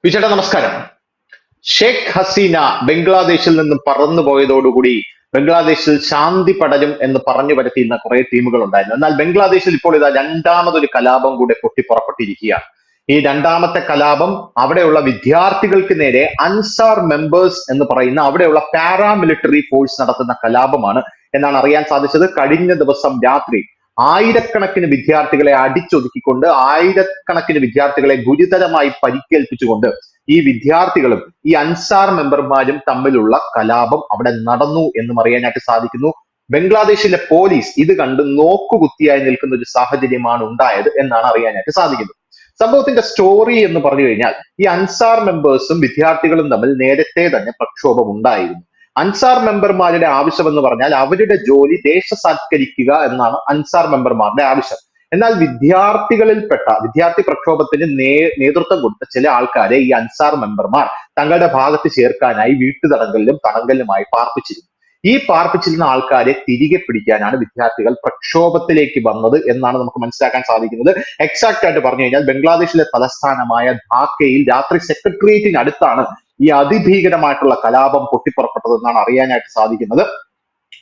വിചേട്ടാ നമസ്കാരം. ഷേഖ് ഹസീന ബംഗ്ലാദേശിൽ നിന്ന് പറന്നുപോയതോടുകൂടി ബംഗ്ലാദേശിൽ ശാന്തി പടരും എന്ന് പറഞ്ഞു പരത്തിയിരുന്ന കുറെ ടീമുകൾ ഉണ്ടായിരുന്നു. എന്നാൽ ബംഗ്ലാദേശിൽ ഇപ്പോൾ ഇതാ രണ്ടാമതൊരു കലാപം കൂടെ പൊട്ടിപ്പുറപ്പെട്ടിരിക്കുകയാണ്. ഈ രണ്ടാമത്തെ കലാപം അവിടെയുള്ള വിദ്യാർത്ഥികൾക്ക് നേരെ അൻസാർ മെമ്പേഴ്സ് എന്ന് പറയുന്ന അവിടെയുള്ള പാരാമിലിറ്ററി ഫോഴ്സ് നടത്തുന്ന കലാപമാണ് എന്നാണ് അറിയാൻ സാധിച്ചത്. കഴിഞ്ഞ ദിവസം രാത്രി ആയിരക്കണക്കിന് വിദ്യാർത്ഥികളെ അടിച്ചൊതുക്കിക്കൊണ്ട് ആയിരക്കണക്കിന് വിദ്യാർത്ഥികളെ ഗുരുതരമായി പരിക്കേൽപ്പിച്ചുകൊണ്ട് ഈ വിദ്യാർത്ഥികളും ഈ അൻസാർ മെമ്പർമാരും തമ്മിലുള്ള കലാപം അവിടെ നടന്നു എന്നും അറിയാനായിട്ട് സാധിക്കുന്നു. ബംഗ്ലാദേശിലെ പോലീസ് ഇത് കണ്ട് നോക്കുകുത്തിയായി നിൽക്കുന്ന ഒരു സാഹചര്യമാണ് ഉണ്ടായത് എന്നാണ് അറിയാനായിട്ട് സാധിക്കുന്നത്. സംഭവത്തിന്റെ സ്റ്റോറി എന്ന് പറഞ്ഞു കഴിഞ്ഞാൽ ഈ അൻസാർ മെമ്പേഴ്സും വിദ്യാർത്ഥികളും തമ്മിൽ നേരത്തെ തന്നെ പ്രക്ഷോഭം ഉണ്ടായിരുന്നു. അൻസാർ മെമ്പർമാരുടെ ആവശ്യം എന്ന് പറഞ്ഞാൽ അവരുടെ ജോലി ദേശസാത്കരിക്കുക എന്നാണ് അൻസാർ മെമ്പർമാരുടെ ആവശ്യം. എന്നാൽ വിദ്യാർത്ഥി പ്രക്ഷോഭത്തിന് നേതൃത്വം കൊടുത്ത ചില ആൾക്കാരെ ഈ അൻസാർ മെമ്പർമാർ തങ്ങളുടെ ഭാഗത്ത് ചേർക്കാനായി തടങ്കലിലുമായി പാർപ്പിച്ചിരുന്നു. ഈ പാർപ്പിച്ചിരുന്ന ആൾക്കാരെ തിരികെ പിടിക്കാനാണ് വിദ്യാർത്ഥികൾ പ്രക്ഷോഭത്തിലേക്ക് വന്നത് എന്നാണ് നമുക്ക് മനസ്സിലാക്കാൻ സാധിക്കുന്നത്. എക്സാക്ട് ആയിട്ട് പറഞ്ഞു കഴിഞ്ഞാൽ ബംഗ്ലാദേശിലെ തലസ്ഥാനമായ ധാക്കയിൽ രാത്രി സെക്രട്ടേറിയറ്റിന് അടുത്താണ് ഈ അതിഭീകരമായിട്ടുള്ള കലാപം പൊട്ടിപ്പുറപ്പെട്ടതെന്നാണ് അറിയാനായിട്ട് സാധിക്കുന്നത്.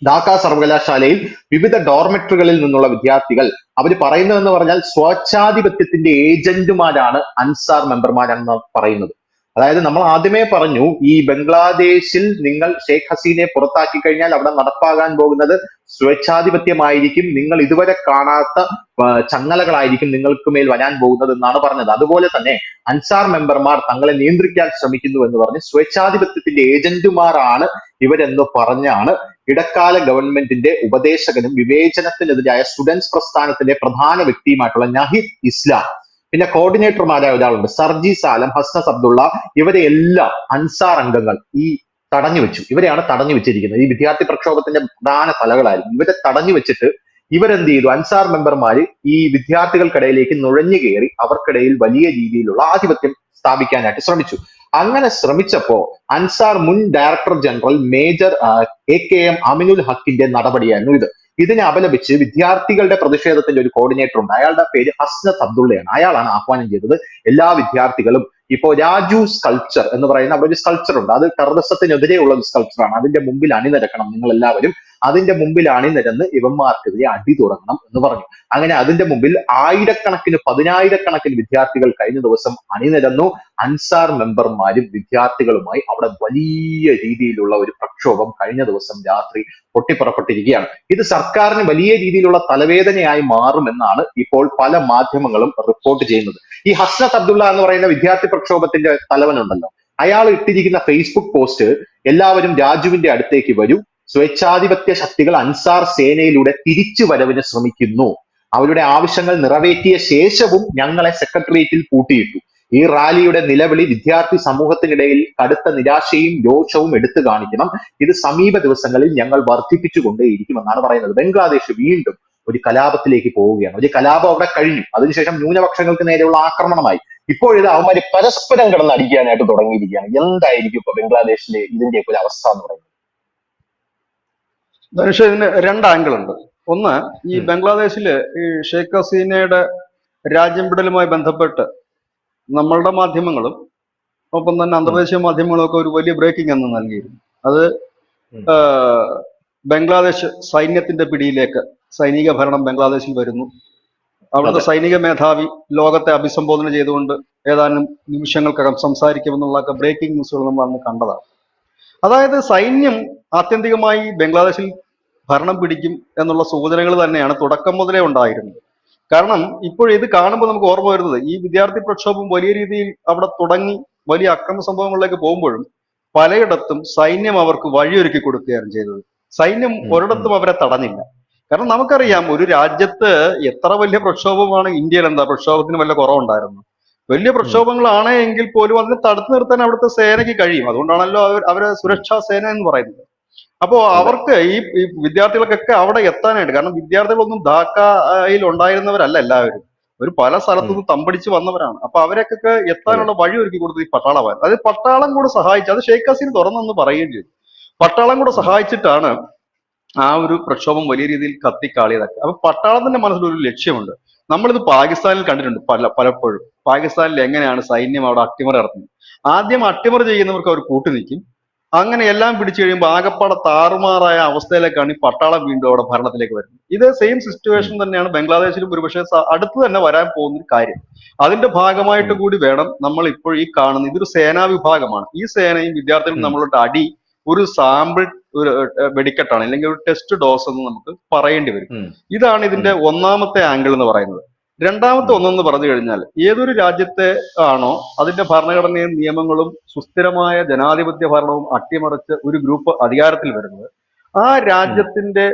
ധാക്ക സർവകലാശാലയിൽ വിവിധ ഡോർമെട്രികളിൽ നിന്നുള്ള വിദ്യാർത്ഥികൾ അവർ പറയുന്നതെന്ന് പറഞ്ഞാൽ സ്വേച്ഛാധിപത്യത്തിന്റെ ഏജന്റുമാരാണ് അൻസാർ മെമ്പർമാരെന്ന് പറയുന്നത്. അതായത് നമ്മൾ ആദ്യമേ പറഞ്ഞു ഈ ബംഗ്ലാദേശിൽ നിങ്ങൾ ഷെയ്ഖ് ഹസീനയെ പുറത്താക്കി കഴിഞ്ഞാൽ അവിടെ നടപ്പാകാൻ പോകുന്നത് സ്വേച്ഛാധിപത്യമായിരിക്കും, നിങ്ങൾ ഇതുവരെ കാണാത്ത ചങ്ങലകളായിരിക്കും നിങ്ങൾക്ക് മേൽ വരാൻ പോകുന്നത് എന്നാണ് പറഞ്ഞത്. അതുപോലെ തന്നെ അൻസാർ മെമ്പർമാർ തങ്ങളെ നിയന്ത്രിക്കാൻ ശ്രമിക്കുന്നു എന്ന് പറഞ്ഞ് സ്വേച്ഛാധിപത്യത്തിന്റെ ഏജന്റുമാരാണ് ഇവരെന്ന് പറഞ്ഞാണ് ഇടക്കാല ഗവൺമെന്റിന്റെ ഉപദേശകനും വിവേചനത്തിനെതിരായ സ്റ്റുഡൻസ് പ്രസ്ഥാനത്തിന്റെ പ്രധാന വ്യക്തിയുമായിട്ടുള്ള നഹിദ് ഇസ്ലാം, പിന്നെ കോർഡിനേറ്റർമാരായ ഒരാളുണ്ട് സർജീസ് ആലം, ഹസ്നസ് അബ്ദുള്ള, ഇവരെ എല്ലാം അൻസാർ അംഗങ്ങൾ ഇവരെയാണ് തടഞ്ഞു വെച്ചിരിക്കുന്നത്. ഈ വിദ്യാർത്ഥി പ്രക്ഷോഭത്തിന്റെ പ്രധാന തലകളായിരുന്നു. ഇവരെ തടഞ്ഞു വെച്ചിട്ട് ഇവരെന്ത് ചെയ്തു? അൻസാർ മെമ്പർമാര് ഈ വിദ്യാർത്ഥികൾക്കിടയിലേക്ക് നുഴഞ്ഞു കയറി അവർക്കിടയിൽ വലിയ രീതിയിലുള്ള ആധിപത്യം സ്ഥാപിക്കാനായിട്ട് ശ്രമിച്ചു. അങ്ങനെ ശ്രമിച്ചപ്പോ അൻസാർ മുൻ ഡയറക്ടർ ജനറൽ മേജർ AKM അമിനുൽ ഹക്കിന്റെ നടപടിയായിരുന്നു ഇത്. ഇതിനെ അപലപിച്ച് വിദ്യാർത്ഥികളുടെ പ്രതിഷേധത്തിന്റെ ഒരു കോർഡിനേറ്റർ ഉണ്ട്, അയാളുടെ പേര് ഹസ്നത്ത് അബ്ദുള്ളയാണ്. അയാളാണ് ആഹ്വാനം ചെയ്തത് എല്ലാ വിദ്യാർത്ഥികളും ഇപ്പോ രാജു സ്കൾപ്ചർ എന്ന് പറയുന്ന അവിടെ ഒരു സ്കൾപ്ചർ ഉണ്ട്, അത് ടെററിസത്തിനെതിരെയുള്ള ഒരു സ്കൾപ്ചറാണ്, അതിന്റെ മുമ്പിൽ അണിനിരക്കണം നിങ്ങൾ എല്ലാവരും, അതിന്റെ മുമ്പിൽ അണിനിരന്ന് ഇവന്മാർക്കെതിരെ അടി തുടങ്ങണം എന്ന് പറഞ്ഞു. അങ്ങനെ അതിന്റെ മുമ്പിൽ പതിനായിരക്കണക്കിന് വിദ്യാർത്ഥികൾ കഴിഞ്ഞ ദിവസം അണിനിരന്നു. അൻസാർ മെമ്പർമാരും വിദ്യാർത്ഥികളുമായി അവിടെ വലിയ രീതിയിലുള്ള ഒരു പ്രക്ഷോഭം കഴിഞ്ഞ ദിവസം രാത്രി പൊട്ടിപ്പുറപ്പെട്ടിരിക്കുകയാണ്. ഇത് സർക്കാരിന് വലിയ രീതിയിലുള്ള തലവേദനയായി മാറുമെന്നാണ് ഇപ്പോൾ പല മാധ്യമങ്ങളും റിപ്പോർട്ട് ചെയ്യുന്നത്. ഈ ഹസ്നത്ത് അബ്ദുള്ള എന്ന് പറയുന്ന വിദ്യാർത്ഥി പ്രക്ഷോഭത്തിന്റെ തലവനുണ്ടല്ലോ, അയാൾ ഇട്ടിരിക്കുന്ന ഫേസ്ബുക്ക് പോസ്റ്റ് എല്ലാവരും രാജുവിന്റെ അടുത്തേക്ക് വരൂ, സ്വേച്ഛാധിപത്യ ശക്തികൾ അൻസാർ സേനയിലൂടെ തിരിച്ചു വരവിന് ശ്രമിക്കുന്നു, അവരുടെ ആവശ്യങ്ങൾ നിറവേറ്റിയ ശേഷവും ഞങ്ങളെ സെക്രട്ടേറിയറ്റിൽ പൂട്ടിയിട്ടു. ഈ റാലിയുടെ നിലവിളി വിദ്യാർത്ഥി സമൂഹത്തിനിടയിൽ കടുത്ത നിരാശയും രോഷവും എടുത്തു കാണിക്കണം, ഇത് സമീപ ദിവസങ്ങളിൽ ഞങ്ങൾ വർദ്ധിപ്പിച്ചുകൊണ്ടേയിരിക്കുമെന്നാണ് പറയുന്നത്. ബംഗ്ലാദേശ് വീണ്ടും ഒരു കലാപത്തിലേക്ക് പോവുകയാണ്. ഒരു കലാപം അവിടെ കഴിഞ്ഞു, അതിനുശേഷം ന്യൂനപക്ഷങ്ങൾക്ക് നേരെയുള്ള ആക്രമണമായി, ഇപ്പോഴിത് അവന്മാര് പരസ്പരം കിടന്ന് അടിക്കാനായിട്ട് തുടങ്ങിയിരിക്കുകയാണ്. എന്തായിരിക്കും ഇപ്പൊ ബംഗ്ലാദേശിലെ ഇതിന്റെയൊക്കെ ഒരു അവസ്ഥ എന്ന് പറയുന്നത്? ധനുഷ്, ഇതിന് രണ്ട് ആംഗിൾ ഉണ്ട്. ഒന്ന്, ഈ ബംഗ്ലാദേശില് ഈ ഷെയ്ഖ് ഹസീനയുടെ രാജ്യം വിടലുമായി ബന്ധപ്പെട്ട് നമ്മളുടെ മാധ്യമങ്ങളും ഒപ്പം തന്നെ അന്തർദേശീയ മാധ്യമങ്ങളും ഒക്കെ ഒരു വലിയ ബ്രേക്കിംഗ് അന്ന് നൽകിയിരുന്നു. അത് ബംഗ്ലാദേശ് സൈന്യത്തിന്റെ പിടിയിലേക്ക് സൈനിക ഭരണം ബംഗ്ലാദേശിൽ വരുന്നു, അവിടുത്തെ സൈനിക മേധാവി ലോകത്തെ അഭിസംബോധന ചെയ്തുകൊണ്ട് ഏതാനും നിമിഷങ്ങൾക്കകം സംസാരിക്കുമെന്നുള്ളൊക്കെ ബ്രേക്കിംഗ് ന്യൂസുകൾ നമ്മൾ അന്ന് കണ്ടതാണ്. അതായത് സൈന്യം ആത്യന്തികമായി ബംഗ്ലാദേശിൽ ഭരണം പിടിക്കും എന്നുള്ള സൂചനകൾ തന്നെയാണ് തുടക്കം മുതലേ ഉണ്ടായിരുന്നത്. കാരണം ഇപ്പോൾ ഇത് കാണുമ്പോൾ നമുക്ക് ഓർമ്മ വരുന്നത് ഈ വിദ്യാർത്ഥി പ്രക്ഷോഭം വലിയ രീതിയിൽ അവിടെ തുടങ്ങി വലിയ അക്രമ സംഭവങ്ങളിലേക്ക് പോകുമ്പോഴും പലയിടത്തും സൈന്യം അവർക്ക് വഴിയൊരുക്കി കൊടുക്കുകയാണ് ചെയ്തത്. സൈന്യം ഒരിടത്തും അവരെ തടഞ്ഞില്ല. കാരണം നമുക്കറിയാം, ഒരു രാജ്യത്ത് എത്ര വലിയ പ്രക്ഷോഭമാണ്, ഇന്ത്യയിൽ എന്താ പ്രക്ഷോഭത്തിന് വല്ല കുറവുണ്ടായിരുന്നു? വലിയ പ്രക്ഷോഭങ്ങളാണ് എങ്കിൽ പോലും അതിനെ തടുത്തു നിർത്താൻ അവിടുത്തെ സേനയ്ക്ക് കഴിയും. അതുകൊണ്ടാണല്ലോ അവരെ സുരക്ഷാ സേന എന്ന് പറയുന്നത്. അപ്പോ അവർക്ക് ഈ വിദ്യാർത്ഥികൾക്കൊക്കെ അവിടെ എത്താനായിട്ട്, കാരണം വിദ്യാർത്ഥികളൊന്നും ധാക്കയിൽ ഉണ്ടായിരുന്നവരല്ല എല്ലാവരും, ഒരു പല സ്ഥലത്തുനിന്ന് തമ്പടിച്ച് വന്നവരാണ്. അപ്പൊ അവരൊക്കെ എത്താനുള്ള വഴി ഒരുക്കി കൊടുത്തത് ഈ പട്ടാളമാണ്. അത് പട്ടാളം കൂടെ സഹായിച്ചു, അത് ഷെയ്ഖ് ഹസീന തുറന്നെന്ന് പറയുകയും ചെയ്തു. പട്ടാളം കൂടെ സഹായിച്ചിട്ടാണ് ആ ഒരു പ്രക്ഷോഭം വലിയ രീതിയിൽ കത്തിക്കാളിയതൊക്കെ. അപ്പൊ പട്ടാളത്തിന്റെ മനസ്സിലൊരു ലക്ഷ്യമുണ്ട്, നമ്മളിത് പാകിസ്ഥാനിൽ കണ്ടിട്ടുണ്ട് പലപ്പോഴും. പാകിസ്ഥാനിൽ എങ്ങനെയാണ് സൈന്യം അവിടെ അട്ടിമറി നടത്തുന്നത്. ആദ്യം അട്ടിമറി ചെയ്യുന്നവർക്ക് അവർ കൂട്ടുനിൽക്കും. അങ്ങനെ എല്ലാം പിടിച്ചു കഴിയുമ്പോൾ ആകപ്പാടെ താറുമാറായ അവസ്ഥയിലേക്കാണ് ഈ പട്ടാളം വീണ്ടും അവിടെ ഭരണത്തിലേക്ക് വരുന്നത്. ഇത് സെയിം സിറ്റുവേഷൻ തന്നെയാണ് ബംഗ്ലാദേശിലും ഒരുപക്ഷെ അടുത്ത് തന്നെ വരാൻ പോകുന്ന ഒരു കാര്യം. അതിന്റെ ഭാഗമായിട്ട് കൂടി വേണം നമ്മൾ ഇപ്പോൾ ഈ കാണുന്ന, ഇതൊരു സേനാ വിഭാഗമാണ്. ഈ സേനയും വിദ്യാർത്ഥികളും നമ്മളുടെ അടി ഒരു സാമ്പിൾ, ഒരു വെടിക്കെട്ടാണ്, അല്ലെങ്കിൽ ഒരു ടെസ്റ്റ് ഡോസ് എന്ന് നമുക്ക് പറയേണ്ടി വരും. ഇതാണ് ഇതിന്റെ ഒന്നാമത്തെ ആംഗിൾ എന്ന് പറയുന്നത്. രണ്ടാമത്തെ ഒന്നെന്ന് പറഞ്ഞു കഴിഞ്ഞാൽ, ഏതൊരു രാജ്യത്തെ ആണോ അതിന്റെ ഭരണഘടനയും നിയമങ്ങളും സുസ്ഥിരമായ ജനാധിപത്യ ഭരണവും അട്ടിമറിച്ച് ഒരു ഗ്രൂപ്പ് അധികാരത്തിൽ വരുന്നത്, ആ രാജ്യത്തിന്റെ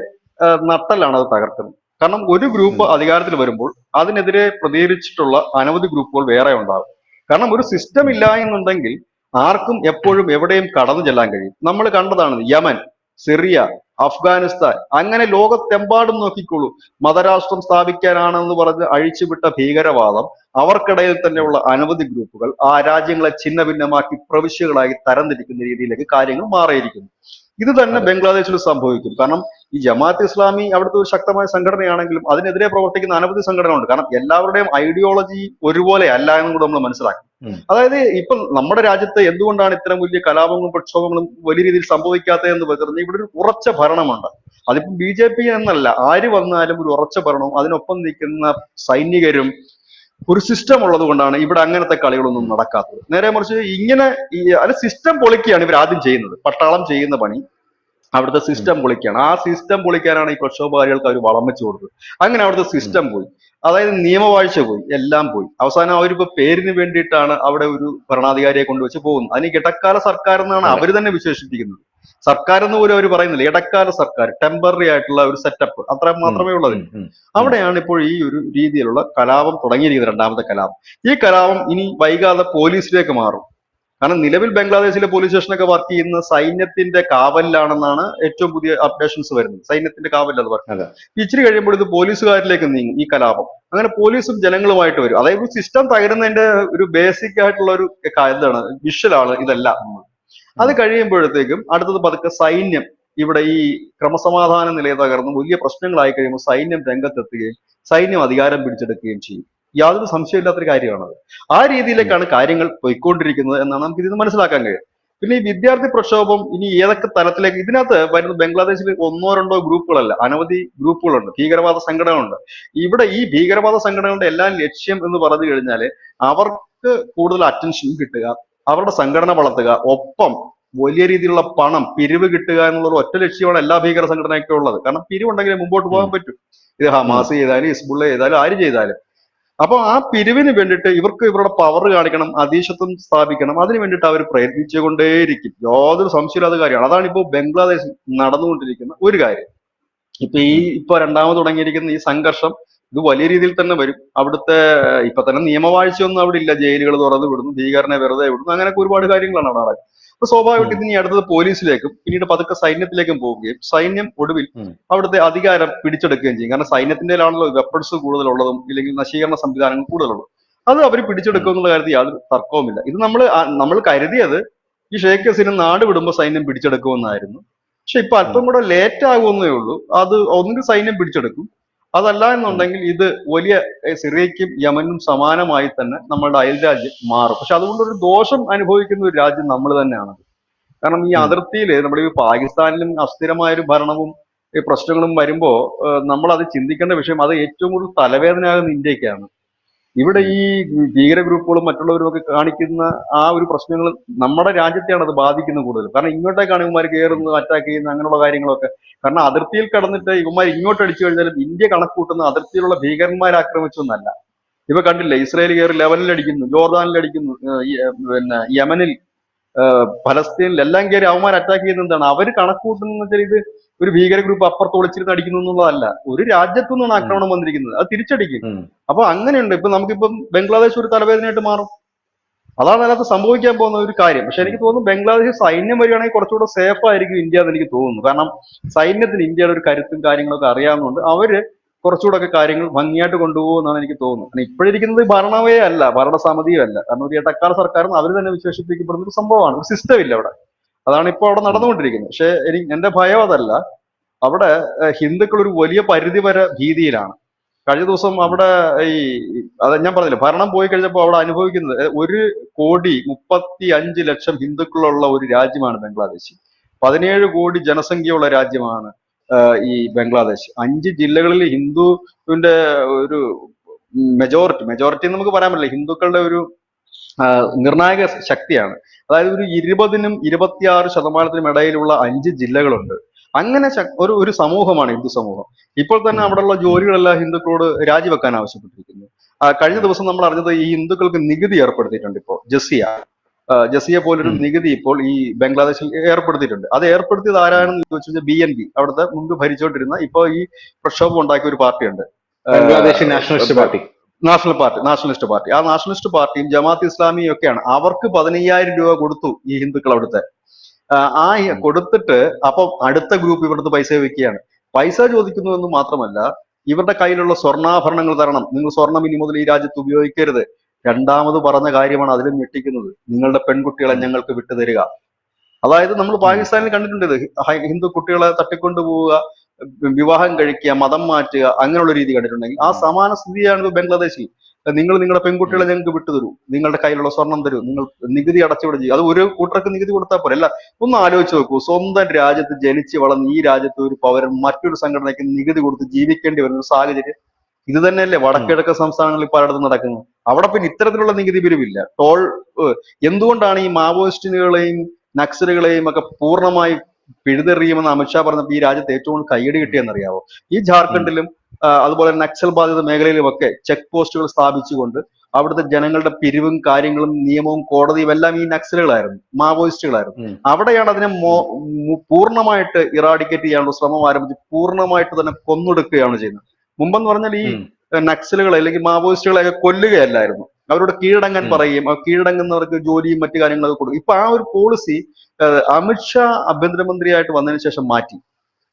നട്ടലാണ് അത് തകർക്കുന്നത്. കാരണം ഒരു ഗ്രൂപ്പ് അധികാരത്തിൽ വരുമ്പോൾ അതിനെതിരെ പ്രതികരിച്ചിട്ടുള്ള അനവധി ഗ്രൂപ്പുകൾ വേറെ ഉണ്ടാകും. കാരണം ഒരു സിസ്റ്റം ഇല്ല എന്നുണ്ടെങ്കിൽ ആർക്കും എപ്പോഴും എവിടെയും കടന്നു ചെല്ലാൻ കഴിയും. നമ്മൾ കണ്ടതാണ് യമൻ, സിറിയ, അഫ്ഗാനിസ്ഥാൻ, അങ്ങനെ ലോകത്തെമ്പാടും നോക്കിക്കോളൂ. മതരാഷ്ട്രം സ്ഥാപിക്കാനാണെന്ന് പറഞ്ഞ് അഴിച്ചുവിട്ട ഭീകരവാദം, അവർക്കിടയിൽ തന്നെയുള്ള അനവധി ഗ്രൂപ്പുകൾ ആ രാജ്യങ്ങളെ ഛിന്ന ഭിന്നമാക്കി പ്രവിശ്യകളായി തരംതിരിക്കുന്ന രീതിയിലേക്ക് കാര്യങ്ങൾ മാറിയിരിക്കുന്നു. ഇത് തന്നെ ബംഗ്ലാദേശിൽ സംഭവിക്കും. കാരണം ഈ ജമാഅത്ത് ഇസ്ലാമി അവിടുത്തെ ഒരു ശക്തമായ സംഘടനയാണെങ്കിലും അതിനെതിരെ പ്രവർത്തിക്കുന്ന അനവധി സംഘടനകളുണ്ട്. കാരണം എല്ലാവരുടെയും ഐഡിയോളജി ഒരുപോലെ അല്ല എന്നും കൂടെ നമ്മൾ മനസ്സിലാക്കും. അതായത് ഇപ്പൊ നമ്മുടെ രാജ്യത്ത് എന്തുകൊണ്ടാണ് ഇത്തരം വലിയ കലാപങ്ങളും പ്രക്ഷോഭങ്ങളും വലിയ രീതിയിൽ സംഭവിക്കാത്തതെന്ന് പറഞ്ഞാൽ ഇവിടെ ഒരു ഉറച്ച ഭരണമുണ്ട്. അതിപ്പം BJP എന്നല്ല, ആര് വന്നാലും ഒരു ഉറച്ച ഭരണവും അതിനൊപ്പം നിൽക്കുന്ന സൈനികരും ഒരു സിസ്റ്റം ഉള്ളത് കൊണ്ടാണ് ഇവിടെ അങ്ങനത്തെ കളികളൊന്നും നടക്കാത്തത്. നേരെ മറിച്ച് ഇങ്ങനെ അത് സിസ്റ്റം പൊളിക്കുകയാണ് ഇവർ ആദ്യം ചെയ്യുന്നത്. പട്ടാളം ചെയ്യുന്ന പണി അവിടുത്തെ സിസ്റ്റം പൊളിക്കുകയാണ്. ആ സിസ്റ്റം പൊളിക്കാനാണ് ഈ പ്രക്ഷോഭകാരികൾക്ക് അവർ വളം വെച്ചു കൊടുത്തത്. അങ്ങനെ അവിടുത്തെ സിസ്റ്റം പോയി, അതായത് നിയമവാഴ്ച പോയി, എല്ലാം പോയി. അവസാനം അവരിപ്പോ പേരിന് വേണ്ടിയിട്ടാണ് അവിടെ ഒരു ഭരണാധികാരിയെ കൊണ്ടുവച്ച് പോകുന്നത്. അതിന് ഇടക്കാല സർക്കാർ എന്നാണ് അവർ തന്നെ വിശേഷിപ്പിക്കുന്നത്. സർക്കാർ എന്ന് പോലും അവർ പറയുന്നില്ല, ഇടക്കാല സർക്കാർ, ടെമ്പററി ആയിട്ടുള്ള ഒരു സെറ്റപ്പ്, അത്ര മാത്രമേ ഉള്ളത്. അവിടെയാണ് ഇപ്പോൾ ഈ ഒരു രീതിയിലുള്ള കലാപം തുടങ്ങിയിരിക്കുന്നത്, രണ്ടാമത്തെ കലാപം. ഈ കലാപം ഇനി വൈകാതെ പോലീസിലേക്ക് മാറും. കാരണം നിലവിൽ ബംഗ്ലാദേശിലെ പോലീസ് സ്റ്റേഷനൊക്കെ വർക്ക് ചെയ്യുന്ന സൈന്യത്തിന്റെ കാവലിലാണെന്നാണ് ഏറ്റവും പുതിയ അപ്ഡേഷൻസ് വരുന്നത്. സൈന്യത്തിന്റെ കാവലിൽ അത് വർക്ക്. ഇച്ചിരി കഴിയുമ്പോൾ ഇത് പോലീസുകാരിലേക്ക് നീങ്ങും ഈ കലാപം. അങ്ങനെ പോലീസും ജനങ്ങളുമായിട്ട് വരും. അതായത് സിസ്റ്റം തകരുന്നതിന്റെ ഒരു ബേസിക് ആയിട്ടുള്ള ഒരു എന്താണ് വിഷ്വലാണ് ഇതെല്ലാം. അത് കഴിയുമ്പോഴത്തേക്കും അടുത്തത് പതുക്കെ സൈന്യം, ഇവിടെ ഈ ക്രമസമാധാന നിലയെ തകർന്ന് വലിയ പ്രശ്നങ്ങളായി കഴിയുമ്പോൾ സൈന്യം രംഗത്തെത്തുകയും സൈന്യം അധികാരം പിടിച്ചെടുക്കുകയും ചെയ്യും. യാതൊരു സംശയമില്ലാത്തൊരു കാര്യമാണത്. ആ രീതിയിലേക്കാണ് കാര്യങ്ങൾ പോയിക്കൊണ്ടിരിക്കുന്നത് എന്നാണ് നമുക്ക് ഇതിന് മനസ്സിലാക്കാൻ കഴിയും. പിന്നെ ഈ വിദ്യാർത്ഥി പ്രക്ഷോഭം ഇനി ഏതൊക്കെ തലത്തിലേക്ക്, ഇതിനകത്ത് വരുന്നത് ബംഗ്ലാദേശിൽ ഒന്നോ രണ്ടോ ഗ്രൂപ്പുകളല്ല, അനവധി ഗ്രൂപ്പുകളുണ്ട്, ഭീകരവാദ സംഘടനകളുണ്ട്. ഇവിടെ ഈ ഭീകരവാദ സംഘടനകളുടെ എല്ലാം ലക്ഷ്യം എന്ന് പറഞ്ഞു കഴിഞ്ഞാൽ അവർക്ക് കൂടുതൽ അറ്റൻഷൻ കിട്ടുക, അവരുടെ സംഘടന വളർത്തുക, ഒപ്പം വലിയ രീതിയിലുള്ള പണം, പിരിവ് കിട്ടുക എന്നുള്ള ഒറ്റ ലക്ഷ്യമാണ് എല്ലാ ഭീകര സംഘടനയൊക്കെ ഉള്ളത്. കാരണം പിരിവുണ്ടെങ്കിലേ മുമ്പോട്ട് പോകാൻ പറ്റും. ഇത് ഹമാസ് ചെയ്താലും ഹിസ്ബുള്ള ചെയ്താലും ആര് ചെയ്താലും. അപ്പൊ ആ പിരിവിന് വേണ്ടിയിട്ട് ഇവർക്ക് ഇവരുടെ പവർ കാണിക്കണം, അധീശത്വം സ്ഥാപിക്കണം. അതിന് വേണ്ടിയിട്ട് അവർ പ്രയത്നിച്ചുകൊണ്ടേയിരിക്കും. യാതൊരു സംശയമില്ലാത്ത കാര്യമാണ്. അതാണ് ഇപ്പോൾ ബംഗ്ലാദേശിൽ നടന്നുകൊണ്ടിരിക്കുന്ന ഒരു കാര്യം. ഇപ്പൊ രണ്ടാമത് തുടങ്ങിയിരിക്കുന്ന ഈ സംഘർഷം ഇത് വലിയ രീതിയിൽ തന്നെ വരും. അവിടുത്തെ ഇപ്പൊ തന്നെ നിയമവാഴ്ചയൊന്നും അവിടെ ഇല്ല. ജയിലുകൾ തുറന്നു വിടുന്നു, ഭീകരനെ വെറുതെ വിടുന്നു, അങ്ങനെയൊക്കെ ഒരുപാട് കാര്യങ്ങളാണ് അവിടെ നടക്കുന്നത്. അപ്പൊ സ്വാഭാവികമായിട്ട് ഇതിനി അടുത്തത് പോലീസിലേക്കും പിന്നീട് പതുക്കെ സൈന്യത്തിലേക്കും പോവുകയും സൈന്യം ഒടുവിൽ അവിടുത്തെ അധികാരം പിടിച്ചെടുക്കുകയും ചെയ്യും. കാരണം സൈന്യത്തിൻ്റെലാണല്ലോ വെപ്പൺസ് കൂടുതലുള്ളതും ഇല്ലെങ്കിൽ നശീകരണ സംവിധാനങ്ങൾ കൂടുതലുള്ളതും. അത് അവർ പിടിച്ചെടുക്കും എന്നുള്ള കാര്യത്തിൽ യാതൊരു തർക്കവുമില്ല. ഇത് നമ്മൾ കരുതിയത് ഈ ഷെയ്ഖ് ഹസീന നാട് വിടുമ്പോൾ സൈന്യം പിടിച്ചെടുക്കുമെന്നായിരുന്നു. പക്ഷെ ഇപ്പൊ അല്പം കൂടെ ലേറ്റ് ആകുമെന്നേ ഉള്ളൂ. അത് ഒന്നുകിൽ സൈന്യം പിടിച്ചെടുക്കും, അതല്ല എന്നുണ്ടെങ്കിൽ ഇത് വലിയ സിറിയയ്ക്കും യമനും സമാനമായി തന്നെ നമ്മളുടെ അയൽരാജ്യം മാറും. പക്ഷെ അതുകൊണ്ടൊരു ദോഷം അനുഭവിക്കുന്ന ഒരു രാജ്യം നമ്മൾ തന്നെയാണ്. കാരണം ഈ അതിർത്തിയിൽ നമ്മുടെ ഈ പാകിസ്ഥാനിലും അസ്ഥിരമായ ഒരു ഭരണവും ഈ പ്രശ്നങ്ങളും വരുമ്പോ നമ്മൾ അത് ചിന്തിക്കേണ്ട വിഷയം, അത് ഏറ്റവും കൂടുതൽ തലവേദനയാകുന്ന ഇന്ത്യക്കാണ്. ഇവിടെ ഈ ഭീകര ഗ്രൂപ്പുകളും മറ്റുള്ളവരും ഒക്കെ കാണിക്കുന്ന ആ ഒരു പ്രശ്നങ്ങൾ നമ്മുടെ രാജ്യത്തെയാണ് അത് ബാധിക്കുന്നത് കൂടുതൽ. കാരണം ഇങ്ങോട്ടേക്കാണ് ഇവന്മാർ കയറുന്നത്, അറ്റാക്ക് ചെയ്യുന്നത്, അങ്ങനെയുള്ള കാര്യങ്ങളൊക്കെ. കാരണം അതിർത്തിയിൽ കടന്നിട്ട് ഇവന്മാർ ഇങ്ങോട്ട് അടിച്ചു കഴിഞ്ഞാലും ഇന്ത്യ കണക്കൂട്ടുന്ന അതിർത്തിയിലുള്ള ഭീകരന്മാരെ ആക്രമിച്ചൊന്നല്ല. ഇവ കണ്ടില്ലേ, ഇസ്രായേൽ കയറി ലെബനിൽ അടിക്കുന്നു, ജോർദാനിൽ അടിക്കുന്നു, പിന്നെ യമനിൽ, ഫലസ്തീനിൽ എല്ലാം കയറി അവന്മാർ അറ്റാക്ക് ചെയ്യുന്നത് എന്താണ്? അവർ കണക്കൂട്ടുന്ന വെച്ചാൽ ഇത് ഒരു ഭീകര ഗ്രൂപ്പ് അപ്പുറത്ത് ഒളിച്ചിരുന്ന് അടിക്കുന്നു എന്നുള്ളതല്ല. ഒരു രാജ്യത്തു നിന്നാണ് ആക്രമണം വന്നിരിക്കുന്നത്, അത് തിരിച്ചടിക്കും. അപ്പൊ അങ്ങനെയുണ്ട്. ഇപ്പൊ നമുക്കിപ്പം ബംഗ്ലാദേശ് ഒരു തലവേദനയായിട്ട് മാറും. അതാണ് അതിനകത്ത് സംഭവിക്കാൻ പോകുന്ന ഒരു കാര്യം. പക്ഷെ എനിക്ക് തോന്നുന്നു ബംഗ്ലാദേശ് സൈന്യം വരികയാണെങ്കിൽ കുറച്ചുകൂടെ സേഫ് ആയിരിക്കും ഇന്ത്യ എന്ന് എനിക്ക് തോന്നുന്നു. കാരണം സൈന്യത്തിന് ഇന്ത്യയുടെ ഒരു കരുത്തും കാര്യങ്ങളൊക്കെ അറിയാവുന്നതുകൊണ്ട് അവര് കുറച്ചുകൂടെ ഒക്കെ കാര്യങ്ങൾ ഭംഗിയായിട്ട് കൊണ്ടുപോകുമെന്നാണ് എനിക്ക് തോന്നുന്നത്. കാരണം ഇപ്പോഴിരിക്കുന്നത് ഭരണവേ അല്ല, ഭരണസമിതിയും അല്ല. കാരണം ഒരു ഇടക്കാല സർക്കാർ അവർ തന്നെ വിശേഷിപ്പിക്കപ്പെടുന്ന ഒരു സംഭവമാണ്. ഒരു സിസ്റ്റം ഇല്ല അവിടെ. അതാണ് ഇപ്പോൾ അവിടെ നടന്നുകൊണ്ടിരിക്കുന്നത്. പക്ഷെ എന്റെ ഭയം അതല്ല. അവിടെ ഹിന്ദുക്കൾ ഒരു വലിയ പരിധി വരെ ഭീതിയിലാണ്. കഴിഞ്ഞ ദിവസം അവിടെ ഈ അത് ഞാൻ പറഞ്ഞില്ല, ഭരണം പോയി കഴിഞ്ഞപ്പോൾ അവിടെ അനുഭവിക്കുന്നത് 1,35,00,000 ഹിന്ദുക്കളുള്ള ഒരു രാജ്യമാണ് ബംഗ്ലാദേശ്. 17 കോടി ജനസംഖ്യയുള്ള രാജ്യമാണ് ഈ ബംഗ്ലാദേശ്. 5 ജില്ലകളിൽ ഹിന്ദുവിന്റെ ഒരു മെജോറിറ്റി നമുക്ക് പറയാൻ പറ്റില്ല, ഹിന്ദുക്കളുടെ ഒരു നിർണായക ശക്തിയാണ്. അതായത് ഒരു 20-നും 26% ഇടയിലുള്ള 5 ജില്ലകളുണ്ട്. അങ്ങനെ ഒരു സമൂഹമാണ് ഹിന്ദു സമൂഹം. ഇപ്പോൾ തന്നെ അവിടെയുള്ള ജോലികളെല്ലാം ഹിന്ദുക്കളോട് രാജിവെക്കാൻ ആവശ്യപ്പെട്ടിരിക്കുന്നു. കഴിഞ്ഞ ദിവസം നമ്മൾ അറിഞ്ഞത് ഈ ഹിന്ദുക്കൾക്ക് നികുതി ഏർപ്പെടുത്തിയിട്ടുണ്ട്. ഇപ്പോൾ ജസിയ പോലൊരു നികുതി ഇപ്പോൾ ഈ ബംഗ്ലാദേശിൽ ഏർപ്പെടുത്തിയിട്ടുണ്ട്. അത് ഏർപ്പെടുത്തിയത് ആരാണെന്ന് ചോദിച്ചാൽ BNP, അവിടുത്തെ മുമ്പ് ഭരിച്ചുകൊണ്ടിരുന്ന, ഇപ്പോൾ ഈ പ്രക്ഷോഭം ഉണ്ടാക്കിയ ഒരു പാർട്ടിയുണ്ട്, Bangladesh nationalist party. Nationalist party. ആ നാഷണലിസ്റ്റ് പാർട്ടിയും ജമാഅത്ത് ഇസ്ലാമിയും ഒക്കെയാണ്. അവർക്ക് 15,000 രൂപ കൊടുത്തു ഈ ഹിന്ദുക്കൾ അവിടുത്തെ. കൊടുത്തിട്ട് അപ്പം അടുത്ത ഗ്രൂപ്പ് ഇവിടുത്തെ പൈസ വെക്കുകയാണ്. പൈസ ചോദിക്കുന്നു എന്ന് മാത്രമല്ല, ഇവരുടെ കയ്യിലുള്ള സ്വർണ്ണാഭരണങ്ങൾ തരണം, നിങ്ങൾ സ്വർണം ഇനി മുതൽ ഈ രാജ്യത്ത് ഉപയോഗിക്കരുത്. രണ്ടാമത് പറഞ്ഞ കാര്യമാണ് അതിലും ഞെട്ടിക്കുന്നത്, നിങ്ങളുടെ പെൺകുട്ടികളെ ഞങ്ങൾക്ക് വിട്ടുതരിക. അതായത് നമ്മൾ പാകിസ്ഥാനിൽ കണ്ടിട്ടുണ്ട് ഇത്, ഹിന്ദു കുട്ടികളെ തട്ടിക്കൊണ്ടു പോവുക, വിവാഹം കഴിക്കുക, മതം മാറ്റുക, അങ്ങനെയുള്ള രീതി കണ്ടിട്ടുണ്ടെങ്കിൽ ആ സമാന സ്ഥിതിയാണ് ബംഗ്ലാദേശിൽ. നിങ്ങളുടെ പെൺകുട്ടികളെ ഞങ്ങൾക്ക് വിട്ടുതരൂ, നിങ്ങളുടെ കയ്യിലുള്ള സ്വർണം തരൂ, നിങ്ങൾ നികുതി അടച്ചുവിടെ ചെയ്യും. അത് ഒരു കൂട്ടർക്ക് നികുതി കൊടുത്താൽ പോലെ അല്ല. ഒന്ന് ആലോചിച്ച് നോക്കൂ, സ്വന്തം രാജ്യത്ത് ജനിച്ച് വളർന്ന് ഈ രാജ്യത്ത് ഒരു പൗരൻ മറ്റൊരു സംഘടനയ്ക്ക് നികുതി കൊടുത്ത് ജീവിക്കേണ്ടി വരുന്ന ഒരു സാഹചര്യം ഇത് തന്നെയല്ലേ വടക്കിഴക്കൻ സംസ്ഥാനങ്ങളിൽ പലയിടത്തും നടക്കുന്നത്. അവിടെ പിന്നെ ഇത്തരത്തിലുള്ള നികുതി പിരിവില്ല. എന്തുകൊണ്ടാണ് ഈ മാവോയിസ്റ്റുകളെയും നക്സലുകളെയും ഒക്കെ പൂർണ്ണമായി പിഴുതെറിയുമെന്ന് അമിത്ഷാ പറഞ്ഞപ്പോൾ ഈ രാജ്യത്ത് ഏറ്റവും കൂടുതൽ കയ്യടി കിട്ടിയെന്നറിയാവോ? ഈ ജാർഖണ്ഡിലും അതുപോലെ നക്സൽ ബാധിത മേഖലയിലുമൊക്കെ ചെക്ക് പോസ്റ്റുകൾ സ്ഥാപിച്ചുകൊണ്ട് അവിടുത്തെ ജനങ്ങളുടെ പിരിവും കാര്യങ്ങളും നിയമവും കോടതിയും എല്ലാം ഈ നക്സലുകളായിരുന്നു, മാവോയിസ്റ്റുകളായിരുന്നു. അവിടെയാണ് അതിനെ പൂർണ്ണമായിട്ട് ഇറാഡിക്കേറ്റ് ചെയ്യാനുള്ള ശ്രമം ആരംഭിച്ച് പൂർണ്ണമായിട്ട് തന്നെ കൊന്നൊടുക്കുകയാണ് ചെയ്യുന്നത്. മുമ്പെന്ന് പറഞ്ഞാൽ ഈ നക്സലുകളെ അല്ലെങ്കിൽ മാവോയിസ്റ്റുകളെയൊക്കെ കൊല്ലുകയല്ലായിരുന്നു, അവരോട് കീഴടങ്ങാൻ പറയുകയും കീഴടങ്ങുന്നവർക്ക് ജോലിയും മറ്റു കാര്യങ്ങളൊക്കെ കൊടുക്കും. ഇപ്പൊ ആ ഒരു പോളിസി അമിത്ഷാ ആഭ്യന്തരമന്ത്രിയായിട്ട് വന്നതിന് ശേഷം മാറ്റി.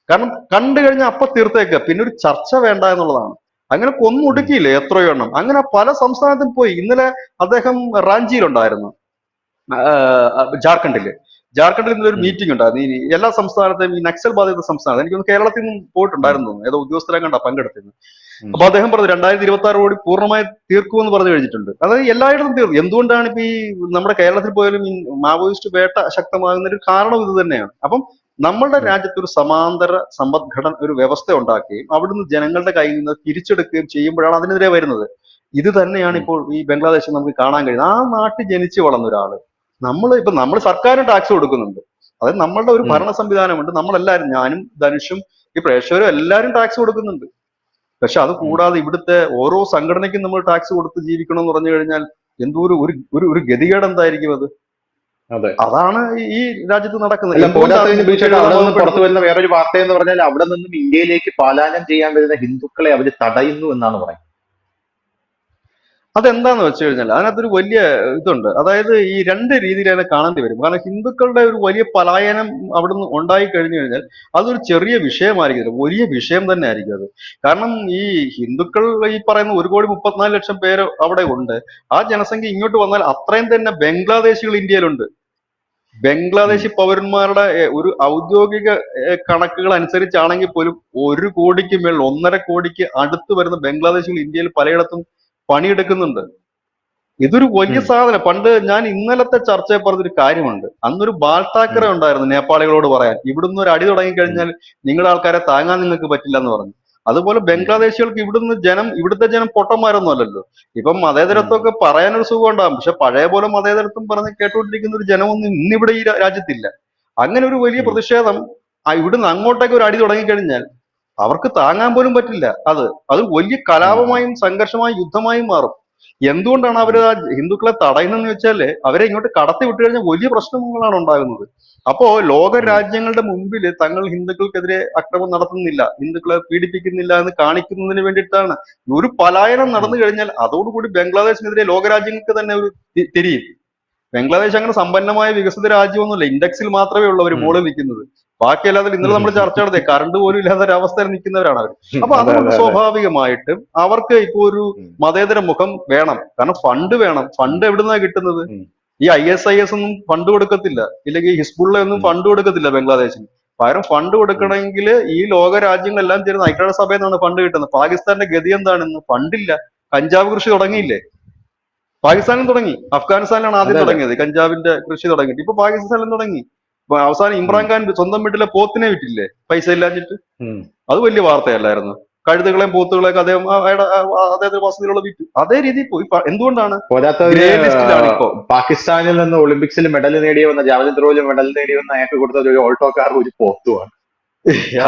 കാരണം കണ്ടു കഴിഞ്ഞാൽ അപ്പൊ തീർത്തേക്കുക, പിന്നെ ഒരു ചർച്ച വേണ്ട എന്നുള്ളതാണ്. അങ്ങനെ കൊന്നൊടുക്കിയില്ലേ എത്രയോ എണ്ണം. അങ്ങനെ പല സംസ്ഥാനത്തും പോയി. ഇന്നലെ അദ്ദേഹം റാഞ്ചിയിലുണ്ടായിരുന്നു, ജാർഖണ്ഡിൽ ഇന്നലെ ഒരു മീറ്റിംഗ് ഉണ്ടായിരുന്നു. ഈ എല്ലാ സംസ്ഥാനത്തെയും ഈ നക്സൽ ബാധിത സംസ്ഥാനം, എനിക്കൊന്ന് കേരളത്തിൽ നിന്നും പോയിട്ടുണ്ടായിരുന്നു, ഏതോ ഉദ്യോഗസ്ഥരെ കണ്ട പങ്കെടുത്തിരുന്നു. അപ്പൊ അദ്ദേഹം പറഞ്ഞു 2026 കോടി പൂർണ്ണമായി തീർക്കുമെന്ന് പറഞ്ഞു കഴിഞ്ഞിട്ടുണ്ട്. അതായത് എല്ലായിടത്തും തീർന്നു. എന്തുകൊണ്ടാണ് ഇപ്പൊ ഈ നമ്മുടെ കേരളത്തിൽ പോയാലും ഈ മാവോയിസ്റ്റ് വേട്ട ശക്തമാകുന്ന ഒരു കാരണം ഇത് തന്നെയാണ്. അപ്പം നമ്മളുടെ രാജ്യത്ത് ഒരു സമാന്തര സമ്പദ്ഘടന, ഒരു വ്യവസ്ഥ ഉണ്ടാക്കുകയും അവിടുന്ന് ജനങ്ങളുടെ കയ്യിൽ നിന്ന് തിരിച്ചെടുക്കുകയും ചെയ്യുമ്പോഴാണ് അതിനെതിരെ വരുന്നത്. ഇത് തന്നെയാണ് ഇപ്പോൾ ഈ ബംഗ്ലാദേശിൽ നമുക്ക് കാണാൻ കഴിയുന്നത്. ആ നാട്ടിൽ ജനിച്ചു വളർന്ന ഒരാള്, നമ്മൾ സർക്കാരിന് ടാക്സ് കൊടുക്കുന്നുണ്ട്, അതായത് നമ്മളുടെ ഒരു ഭരണ സംവിധാനമുണ്ട്, നമ്മളെല്ലാവരും, ഞാനും ധനുഷും ഈ പ്രേക്ഷകരും എല്ലാവരും ടാക്സ് കൊടുക്കുന്നുണ്ട്. പക്ഷെ അത് കൂടാതെ ഇവിടുത്തെ ഓരോ സംഘടനയ്ക്കും നമ്മൾ ടാക്സ് കൊടുത്ത് ജീവിക്കണം എന്ന് പറഞ്ഞു കഴിഞ്ഞാൽ എന്തോ ഒരു ഗതികേട് എന്തായിരിക്കും അത്? അതാണ് ഈ രാജ്യത്ത് നടക്കുന്നത്. പുറത്തു വരുന്ന വേറൊരു വാർത്ത എന്ന് പറഞ്ഞാൽ അവിടെ നിന്നും ഇന്ത്യയിലേക്ക് പലായനം ചെയ്യാൻ വരുന്ന ഹിന്ദുക്കളെ അവർ തടയുന്നു എന്നാണ് പറയുന്നത്. അതെന്താന്ന് വെച്ച് കഴിഞ്ഞാൽ അതിനകത്തൊരു വലിയ ഇതുണ്ട്. അതായത് ഈ രണ്ട് രീതിയിൽ അതിനെ കാണേണ്ടി വരും. കാരണം ഹിന്ദുക്കളുടെ ഒരു വലിയ പലായനം അവിടുന്ന് ഉണ്ടായി കഴിഞ്ഞു കഴിഞ്ഞാൽ അതൊരു ചെറിയ വിഷയമായിരിക്കും, വലിയ വിഷയം തന്നെ ആയിരിക്കും അത്. കാരണം ഈ ഹിന്ദുക്കൾ ഈ പറയുന്ന 1,34,00,000 പേര് അവിടെ ഉണ്ട്. ആ ജനസംഖ്യ ഇങ്ങോട്ട് വന്നാൽ അത്രയും തന്നെ ബംഗ്ലാദേശികൾ ഇന്ത്യയിലുണ്ട്. ബംഗ്ലാദേശി പൗരന്മാരുടെ ഒരു ഔദ്യോഗിക കണക്കുകൾ അനുസരിച്ചാണെങ്കിൽ പോലും 1 കോടിക്ക് മേൽ, 1.5 കോടിക്ക് അടുത്ത് വരുന്ന ബംഗ്ലാദേശികൾ ഇന്ത്യയിൽ പലയിടത്തും പണിയെടുക്കുന്നുണ്ട്. ഇതൊരു വലിയ സാധനം. പണ്ട് ഞാൻ ഇന്നലത്തെ ചർച്ചയിൽ പറഞ്ഞൊരു കാര്യമുണ്ട്. അന്നൊരു ബാൽ ഠാക്കറെ ഉണ്ടായിരുന്നു നേപ്പാളികളോട് പറയാൻ, ഇവിടുന്ന് ഒരു അടി തുടങ്ങിക്കഴിഞ്ഞാൽ നിങ്ങളുടെ ആൾക്കാരെ താങ്ങാൻ നിങ്ങൾക്ക് പറ്റില്ല എന്ന് പറഞ്ഞു. അതുപോലെ ബംഗ്ലാദേശികൾക്ക് ഇവിടുത്തെ ജനം പൊട്ടന്മാരൊന്നും അല്ലല്ലോ. ഇപ്പം മതേതരത്വമൊക്കെ പറയാനൊരു സുഖം ഉണ്ടാകും, പക്ഷെ പഴയ പോലെ മതേതരത്വം പറഞ്ഞ് കേട്ടുകൊണ്ടിരിക്കുന്ന ഒരു ജനമൊന്നും ഇന്നിവിടെ ഈ രാജ്യത്തില്ല. അങ്ങനെ ഒരു വലിയ പ്രതിഷേധം ഇവിടുന്ന് അങ്ങോട്ടേക്ക് ഒരു അടി തുടങ്ങിക്കഴിഞ്ഞാൽ അവർക്ക് താങ്ങാൻ പോലും പറ്റില്ല. അത് വലിയ കലാപമായും സംഘർഷമായും യുദ്ധമായും മാറും. എന്തുകൊണ്ടാണ് അവർ ആ ഹിന്ദുക്കളെ തടയുന്നതെന്ന് വെച്ചാല് അവരെ ഇങ്ങോട്ട് കടത്തി വിട്ടു കഴിഞ്ഞാൽ വലിയ പ്രശ്നങ്ങളാണ് ഉണ്ടാകുന്നത്. അപ്പോ ലോക രാജ്യങ്ങളുടെ മുമ്പിൽ തങ്ങൾ ഹിന്ദുക്കൾക്കെതിരെ അക്രമം നടത്തുന്നില്ല, ഹിന്ദുക്കളെ പീഡിപ്പിക്കുന്നില്ല എന്ന് കാണിക്കുന്നതിന് വേണ്ടിയിട്ടാണ്. ഒരു പലായനം നടന്നു കഴിഞ്ഞാൽ അതോടുകൂടി ബംഗ്ലാദേശിനെതിരെ ലോകരാജ്യങ്ങൾക്ക് തന്നെ ഒരു തിരിയും. ബംഗ്ലാദേശ് അങ്ങനെ സമ്പന്നമായ വികസിത രാജ്യമൊന്നുമില്ല, ഇൻഡെക്സിൽ മാത്രമേ ഉള്ളൂ അവർ മുകളിൽ നിൽക്കുന്നത്. ബാക്കിയല്ലാതെ ഇന്നലെ നമ്മൾ ചർച്ച നടത്തിയ കറണ്ട് പോലും ഇല്ലാത്ത ഒരു അവസ്ഥയിൽ നിൽക്കുന്നവരാണ് അവർ. അപ്പൊ അതുകൊണ്ട് സ്വാഭാവികമായിട്ടും അവർക്ക് ഇപ്പോ ഒരു മതേതര മുഖം വേണം. കാരണം ഫണ്ട് വേണം. ഫണ്ട് എവിടുന്നാണ് കിട്ടുന്നത്? ഈ ISIS ഒന്നും ഫണ്ട് കൊടുക്കത്തില്ല, ഇല്ലെങ്കിൽ ഹിസ്ബുള്ള ഒന്നും ഫണ്ട് കൊടുക്കത്തില്ല ബംഗ്ലാദേശിന്. പകരം ഫണ്ട് കൊടുക്കണമെങ്കിൽ ഈ ലോക രാജ്യങ്ങളെല്ലാം ചേർന്ന് ഐക്യരാഷ്ട്രസഭയിൽ നിന്നാണ് ഫണ്ട് കിട്ടുന്നത്. പാകിസ്ഥാന്റെ ഗതി എന്താണെന്ന്? ഫണ്ടില്ല. കഞ്ചാവ് കൃഷി തുടങ്ങിയില്ലേ? പാകിസ്ഥാനിൽ തുടങ്ങി. അഫ്ഗാനിസ്ഥാനിലാണ് ആദ്യം അതെ അതെ. തുടങ്ങിയത് കഞ്ചാവിന്റെ കൃഷി തുടങ്ങിയിട്ട്. ഇപ്പൊ പാകിസ്ഥാനിലും തുടങ്ങി. ഇപ്പൊ അവസാനം ഉം. ഇമ്രാൻഖാൻ സ്വന്തം വീട്ടിലെ പോത്തിനെ വിറ്റില്ലേ പൈസ ഇല്ലാഞ്ഞിട്ട്? ഉം. അത് വലിയ വാർത്തയല്ലായിരുന്നു. കഴുതുകളെയും പോത്തുകളെയൊക്കെ അദ്ദേഹം അദ്ദേഹത്തിന്റെ വസതിയിലുള്ള വിറ്റു. അതേ രീതിയിൽ പോയി. എന്തുകൊണ്ടാണ്? പോരാത്തതിന് ഗ്രേ ലിസ്റ്റിലാണ് ഇപ്പോ. പാകിസ്ഥാനിൽ നിന്ന് ഒളിമ്പിക്സിൽ മെഡൽ നേടി വന്ന ജാവലിൻ ത്രോയിൽ മെഡൽ നേടി വന്ന അയാൾക്ക് കൊടുത്തത് ഒരു ഓൾട്ടോ കാർ ഒരു പോത്തുമാണ്.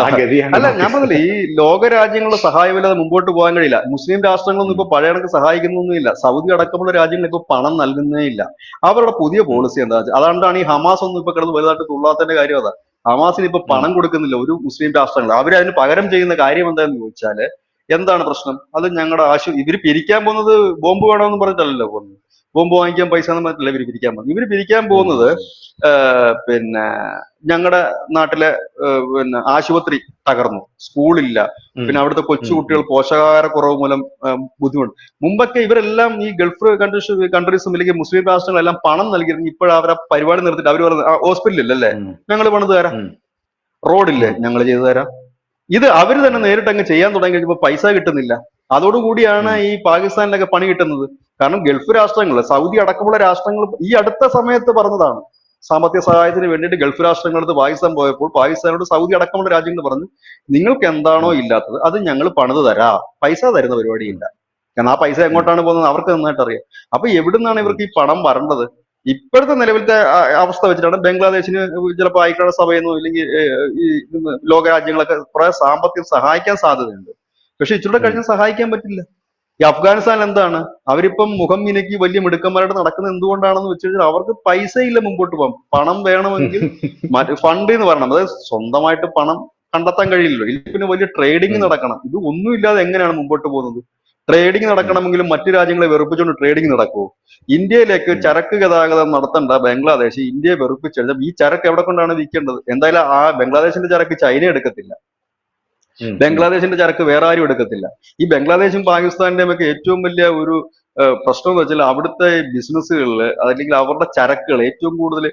ആ ഗതിയാണ് അല്ല, ഞാൻ പറഞ്ഞില്ലേ, പാകിസ്ഥാൻ. ഈ ലോക രാജ്യങ്ങളുടെ സഹായമില്ലാതെ മുമ്പോട്ട് പോകാൻ കഴിയില്ല. മുസ്ലിം രാഷ്ട്രങ്ങളൊന്നും ഇപ്പൊ പഴയ കണക്ക് സഹായിക്കുന്നൊന്നുമില്ല. സൗദി അടക്കമുള്ള രാജ്യങ്ങൾ ഇപ്പൊ പണം നൽകുന്നേ ഇല്ല. അവരുടെ പുതിയ ഉം. പോളിസി എന്താ വെച്ചാൽ, അതുകൊണ്ടാണ് ഈ ഹമാസ് ഒന്നും ഇപ്പൊ കിടന്ന് വലുതായിട്ട് തുള്ളാത്തതിന്റെ കാര്യം അതാ. ഹമാസിന് ഇപ്പൊ ഉം. പണം കൊടുക്കുന്നില്ല ഒരു മുസ്ലിം രാഷ്ട്രങ്ങൾ. അവര് അതിന് പകരം ചെയ്യുന്ന കാര്യം എന്താണെന്ന് ചോദിച്ചാല്, എന്താണ് പ്രശ്നം? അത് ഞങ്ങളുടെ ഇവര് പിരിക്കാൻ പോകുന്നത് ബോംബ് വേണമെന്ന് പറഞ്ഞിട്ടല്ലല്ലോ പോകുന്നത്. ബോംബ് വാങ്ങിക്കാൻ പൈസ എന്ന് പറഞ്ഞിട്ടല്ല ഇവര് പിരിക്കാൻ പോകുന്നത്. ഇവര് പിരിക്കാൻ ഉം. പോകുന്നത് പിന്നെ ഞങ്ങളുടെ നാട്ടിലെ ആശുപത്രി തകർന്നു, സ്കൂളില്ല, ഉം. പിന്നെ അവിടുത്തെ ഉം. കൊച്ചുകുട്ടികൾ പോഷകാഹാരക്കുറവ് മൂലം ബുദ്ധിമുട്ട്. മുമ്പൊക്കെ ഇവരെല്ലാം ഈ ഗൾഫ് കൺട്രീസും അല്ലെങ്കിൽ മുസ്ലിം രാഷ്ട്രങ്ങളെല്ലാം പണം നൽകിയിരുന്നെങ്കിൽ ഇപ്പോൾ അവരെ പരിപാടി നിർത്തിയിട്ട് അവർ പറഞ്ഞു ഹോസ്പിറ്റലില്ലല്ലേ, ഉം. ഞങ്ങൾ പണിത് തരാം, ഉം. റോഡില്ലേ ഉം. ഞങ്ങൾ ചെയ്തു തരാം. ഇത് അവര് തന്നെ നേരിട്ട് അങ്ങ് ചെയ്യാൻ തുടങ്ങി കഴിഞ്ഞപ്പോൾ പൈസ കിട്ടുന്നില്ല. അതോടുകൂടിയാണ് ഉം. ഈ പാകിസ്ഥാനിലൊക്കെ പണി കിട്ടുന്നത്. കാരണം ഗൾഫ് രാഷ്ട്രങ്ങൾ, സൗദി അടക്കമുള്ള രാഷ്ട്രങ്ങൾ ഈ അടുത്ത സമയത്ത് പറഞ്ഞതാണ്, സാമ്പത്തിക സഹായത്തിന് വേണ്ടിയിട്ട് ഗൾഫ് രാഷ്ട്രങ്ങളടുത്ത് പാകിസ്ഥാൻ പോയപ്പോൾ പാകിസ്ഥാനോട് സൗദി അടക്കമുള്ള രാജ്യങ്ങൾ പറഞ്ഞു, നിങ്ങൾക്ക് എന്താണോ ഉം. ഇല്ലാത്തത് അത് ഞങ്ങൾ പണിത് തരാം, പൈസ തരുന്ന പരിപാടിയില്ല. കാരണം ആ പൈസ ഉം. എങ്ങോട്ടാണ് പോകുന്നത് അവർക്ക് നന്നായിട്ട് അറിയാം. അപ്പൊ എവിടുന്നാണ് ഉം. ഇവർക്ക് ഈ പണം വരേണ്ടത്? ഇപ്പോഴത്തെ നിലവിലത്തെ അവസ്ഥ വെച്ചിട്ടാണ് ബംഗ്ലാദേശിന് ചിലപ്പോൾ ഐക്യരാഷ്ട്രസഭയിൽ നിന്നോ ഇല്ലെങ്കിൽ ഈ ലോക രാജ്യങ്ങളൊക്കെ കുറെ സാമ്പത്തികം സഹായിക്കാൻ സാധ്യതയുണ്ട്. പക്ഷെ ഇച്ചിരൂടെ ഉം. കഴിഞ്ഞാൽ സഹായിക്കാൻ പറ്റില്ല. ഈ അഫ്ഗാനിസ്ഥാൻ എന്താണ്? അവരിപ്പം മുഖം മിനുക്കി വലിയ മിടുക്കന്മാരായിട്ട് നടക്കുന്നത് എന്തുകൊണ്ടാണെന്ന് വെച്ച് കഴിഞ്ഞാൽ അവർക്ക് പൈസ ഇല്ല മുമ്പോട്ട് പോകാൻ. പണം വേണമെങ്കിൽ ഫണ്ട് എന്ന് പറയണം. അതായത് സ്വന്തമായിട്ട് പണം കണ്ടെത്താൻ കഴിയില്ലല്ലോ. ഇതിൽ പിന്നെ വലിയ ട്രേഡിംഗ് ഉം. നടക്കണം. ഇത് ഒന്നുമില്ലാതെ എങ്ങനെയാണ് മുമ്പോട്ട് പോകുന്നത്? ട്രേഡിംഗ് ഉം. നടക്കണമെങ്കിലും മറ്റു രാജ്യങ്ങളെ വെറുപ്പിച്ചുകൊണ്ട് ട്രേഡിംഗ് നടക്കുമോ? ഇന്ത്യയിലേക്ക് ഉം. ചരക്ക് ഗതാഗതം നടത്തേണ്ട ബംഗ്ലാദേശ് ഇന്ത്യയെ വെറുപ്പിച്ചെഴുതാം. ഈ ചരക്ക് എവിടെ കൊണ്ടാണ് വിൽക്കേണ്ടത്? എന്തായാലും ആ ബംഗ്ലാദേശിന്റെ ചരക്ക് ചൈന എടുക്കത്തില്ല, ഉം. ഉം. ബംഗ്ലാദേശിന്റെ ചരക്ക് വേറെ ആരും എടുക്കത്തില്ല. ഈ ബംഗ്ലാദേശും പാകിസ്ഥാന്റെയും ഒക്കെ ഏറ്റവും വലിയ ഒരു പ്രശ്നം എന്ന് വെച്ചാൽ അവിടുത്തെ ബിസിനസ്സുകളിൽ അല്ലെങ്കിൽ അവരുടെ ചരക്കുകൾ ഏറ്റവും കൂടുതൽ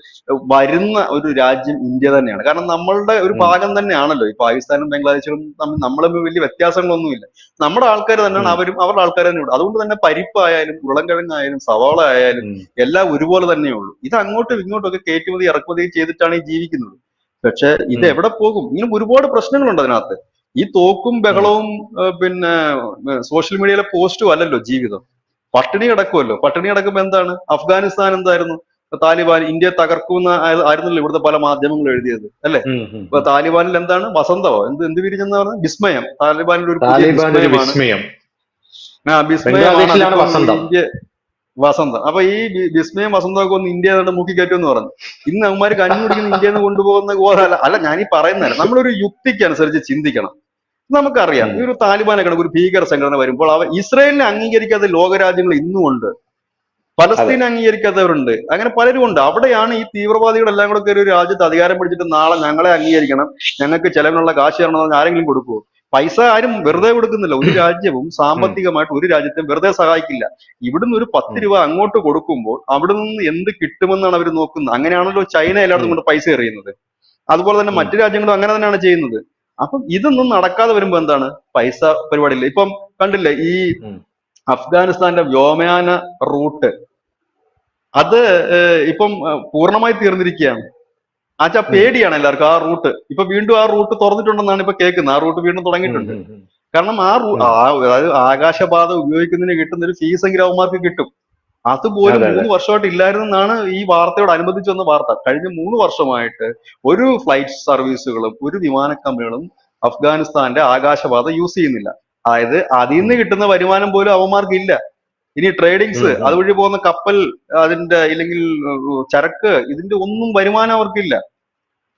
വരുന്ന ഒരു രാജ്യം ഇന്ത്യ തന്നെയാണ്. കാരണം നമ്മളുടെ ഒരു ഉം. ഭാഗം തന്നെയാണല്ലോ ഈ പാകിസ്ഥാനും ബംഗ്ലാദേശും തമ്മിൽ. നമ്മളെ വലിയ വ്യത്യാസങ്ങളൊന്നുമില്ല. നമ്മുടെ ആൾക്കാർ തന്നെയാണ് ഉം. അവരും അവരുടെ ആൾക്കാർ തന്നെ ഉണ്ട്. അതുകൊണ്ട് തന്നെ പരിപ്പായാലും ഉരുളൻകിഴങ്ങായാലും സവാള ആയാലും ഉം. എല്ലാം ഒരുപോലെ തന്നെയുള്ളൂ. ഇത് അങ്ങോട്ടും ഇങ്ങോട്ടും ഒക്കെ കയറ്റുമതി ഇറക്കുമതി ചെയ്തിട്ടാണ് ഈ ജീവിക്കുന്നത്. പക്ഷെ ഇത് ഉം. എവിടെ പോകും? ഇങ്ങനെ ഒരുപാട് പ്രശ്നങ്ങളുണ്ട് അതിനകത്ത്. ഈ തോക്കും ഉം. ബഹളവും പിന്നെ സോഷ്യൽ മീഡിയയിലെ പോസ്റ്റും അല്ലല്ലോ ജീവിതം. പട്ടിണി കിടക്കുമല്ലോ. പട്ടിണി കിടക്കുമ്പോ എന്താണ്? അഫ്ഗാനിസ്ഥാൻ എന്തായിരുന്നു? താലിബാൻ ഇന്ത്യയെ തകർക്കുന്ന ആയിരുന്നല്ലോ ഇവിടുത്തെ പല മാധ്യമങ്ങളും എഴുതിയത്, അല്ലെ? ഉം. ഉം. ഇപ്പൊ താലിബാനിൽ എന്താണ്? വസന്തമോ എന്ത് വിരിഞ്ഞെന്ന് പറഞ്ഞാൽ വിസ്മയം. താലിബാനിൽ ഒരു പുതിയ താലിബാൻ ഒരു വിസ്മയമാണ്. വിസ്മയം. വിസ്മയമാണ് ബംഗ്ലാദേശിലാണ് അതിപ്പം വസന്തം. ഇന്ത്യ വസന്തം. അപ്പൊ ഈ വിസ്മയം വസന്തമൊക്കെ ഒന്ന് ഇന്ത്യ ഏതാണ്ട് മുക്കിക്കയറ്റും എന്ന് പറഞ്ഞു. ഇന്ന് അവന്മാര് കഞ്ഞി കുടിക്കുന്ന ഇന്ത്യയിൽ നിന്ന് കൊണ്ടുപോകുന്ന പോലെ അല്ല ഞാനീ പറയുന്നതല്ല. നമ്മളൊരു യുക്തിക്ക് അനുസരിച്ച് ചിന്തിക്കണം. നമുക്കറിയാം ഉം. ഈ ഒരു താലിബാനെ കണക്ക് ഒരു ഭീകര സംഘടന വരുമ്പോൾ അവർ ഇസ്രയേലിനെ അംഗീകരിക്കാത്ത ലോകരാജ്യങ്ങൾ ഇന്നും ഉണ്ട്, അതെ. പലസ്തീനെ അംഗീകരിക്കാത്തവരുണ്ട്, അങ്ങനെ പലരും ഉണ്ട്. അവിടെയാണ് ഈ തീവ്രവാദികളെല്ലാം കൂടെ കയറി ഒരു രാജ്യത്ത് അധികാരം പിടിച്ചിട്ട് നാളെ ഞങ്ങളെ അംഗീകരിക്കണം, ഞങ്ങൾക്ക് ചെലവിനുള്ള കാശ് തരണം എന്ന് ആരെങ്കിലും കൊടുക്കുമോ? പൈസ ആരും വെറുതെ കൊടുക്കുന്നില്ല. ഒരു രാജ്യവും ഉം. സാമ്പത്തികമായിട്ട് ഒരു രാജ്യത്തെയും വെറുതെ സഹായിക്കില്ല. ഇവിടുന്ന് ഒരു 10 ഉം. രൂപ അങ്ങോട്ട് കൊടുക്കുമ്പോൾ അവിടെ നിന്ന് എന്ത് കിട്ടുമെന്നാണ് അവർ നോക്കുന്നത്. അങ്ങനെയാണല്ലോ ചൈന എല്ലായിടത്തും ഉം. കൊണ്ട് പൈസ എറിയുന്നത്. അതുപോലെ തന്നെ ഉം. മറ്റു രാജ്യങ്ങളും അങ്ങനെ തന്നെയാണ് ചെയ്യുന്നത്. അപ്പം ഇതൊന്നും നടക്കാതെ വരുമ്പോ എന്താണ്? പൈസ പരിപാടിയില്ല. ഇപ്പം കണ്ടില്ലേ ഈ ഉം. അഫ്ഗാനിസ്ഥാന്റെ വ്യോമയാന റൂട്ട്, അത് ഇപ്പം പൂർണ്ണമായി തീർന്നിരിക്കുകയാണ്. ആച്ചാ ഉം. പേടിയാണ് എല്ലാവർക്കും ആ റൂട്ട്. ഇപ്പൊ വീണ്ടും ആ റൂട്ട് തുറന്നിട്ടുണ്ടെന്നാണ് ഇപ്പൊ കേൾക്കുന്നത്. ആ റൂട്ട് വീണ്ടും ഉം. തുടങ്ങിയിട്ടുണ്ട്. ഉം. കാരണം ഉം. അതായത് ആകാശപാത ഉപയോഗിക്കുന്നതിന് കിട്ടുന്ന ഒരു ഫീസ് എങ്കിലും അവന്മാർക്ക് കിട്ടും. അതുപോലും അതെ അതെ. 3 വർഷമായിട്ട് ഇല്ലായിരുന്നെന്നാണ് ഈ വാർത്തയോട് അനുബന്ധിച്ച് വന്ന വാർത്ത. കഴിഞ്ഞ 3 വർഷമായിട്ട് ഒരു ഫ്ലൈറ്റ് സർവീസുകളും ഒരു വിമാന കമ്പനികളും അഫ്ഗാനിസ്ഥാന്റെ ആകാശപാത യൂസ് ചെയ്യുന്നില്ല. അതായത് അതിൽ ഉം. നിന്ന് കിട്ടുന്ന വരുമാനം പോലും അവന്മാർക്ക് ഇല്ല. ഇനി ട്രേഡിങ്സ്, ഉം. ഉം. അതുവഴി പോകുന്ന കപ്പൽ, അതിന്റെ ഇല്ലെങ്കിൽ ചരക്ക്, ഇതിന്റെ ഒന്നും വരുമാനം അവർക്കില്ല.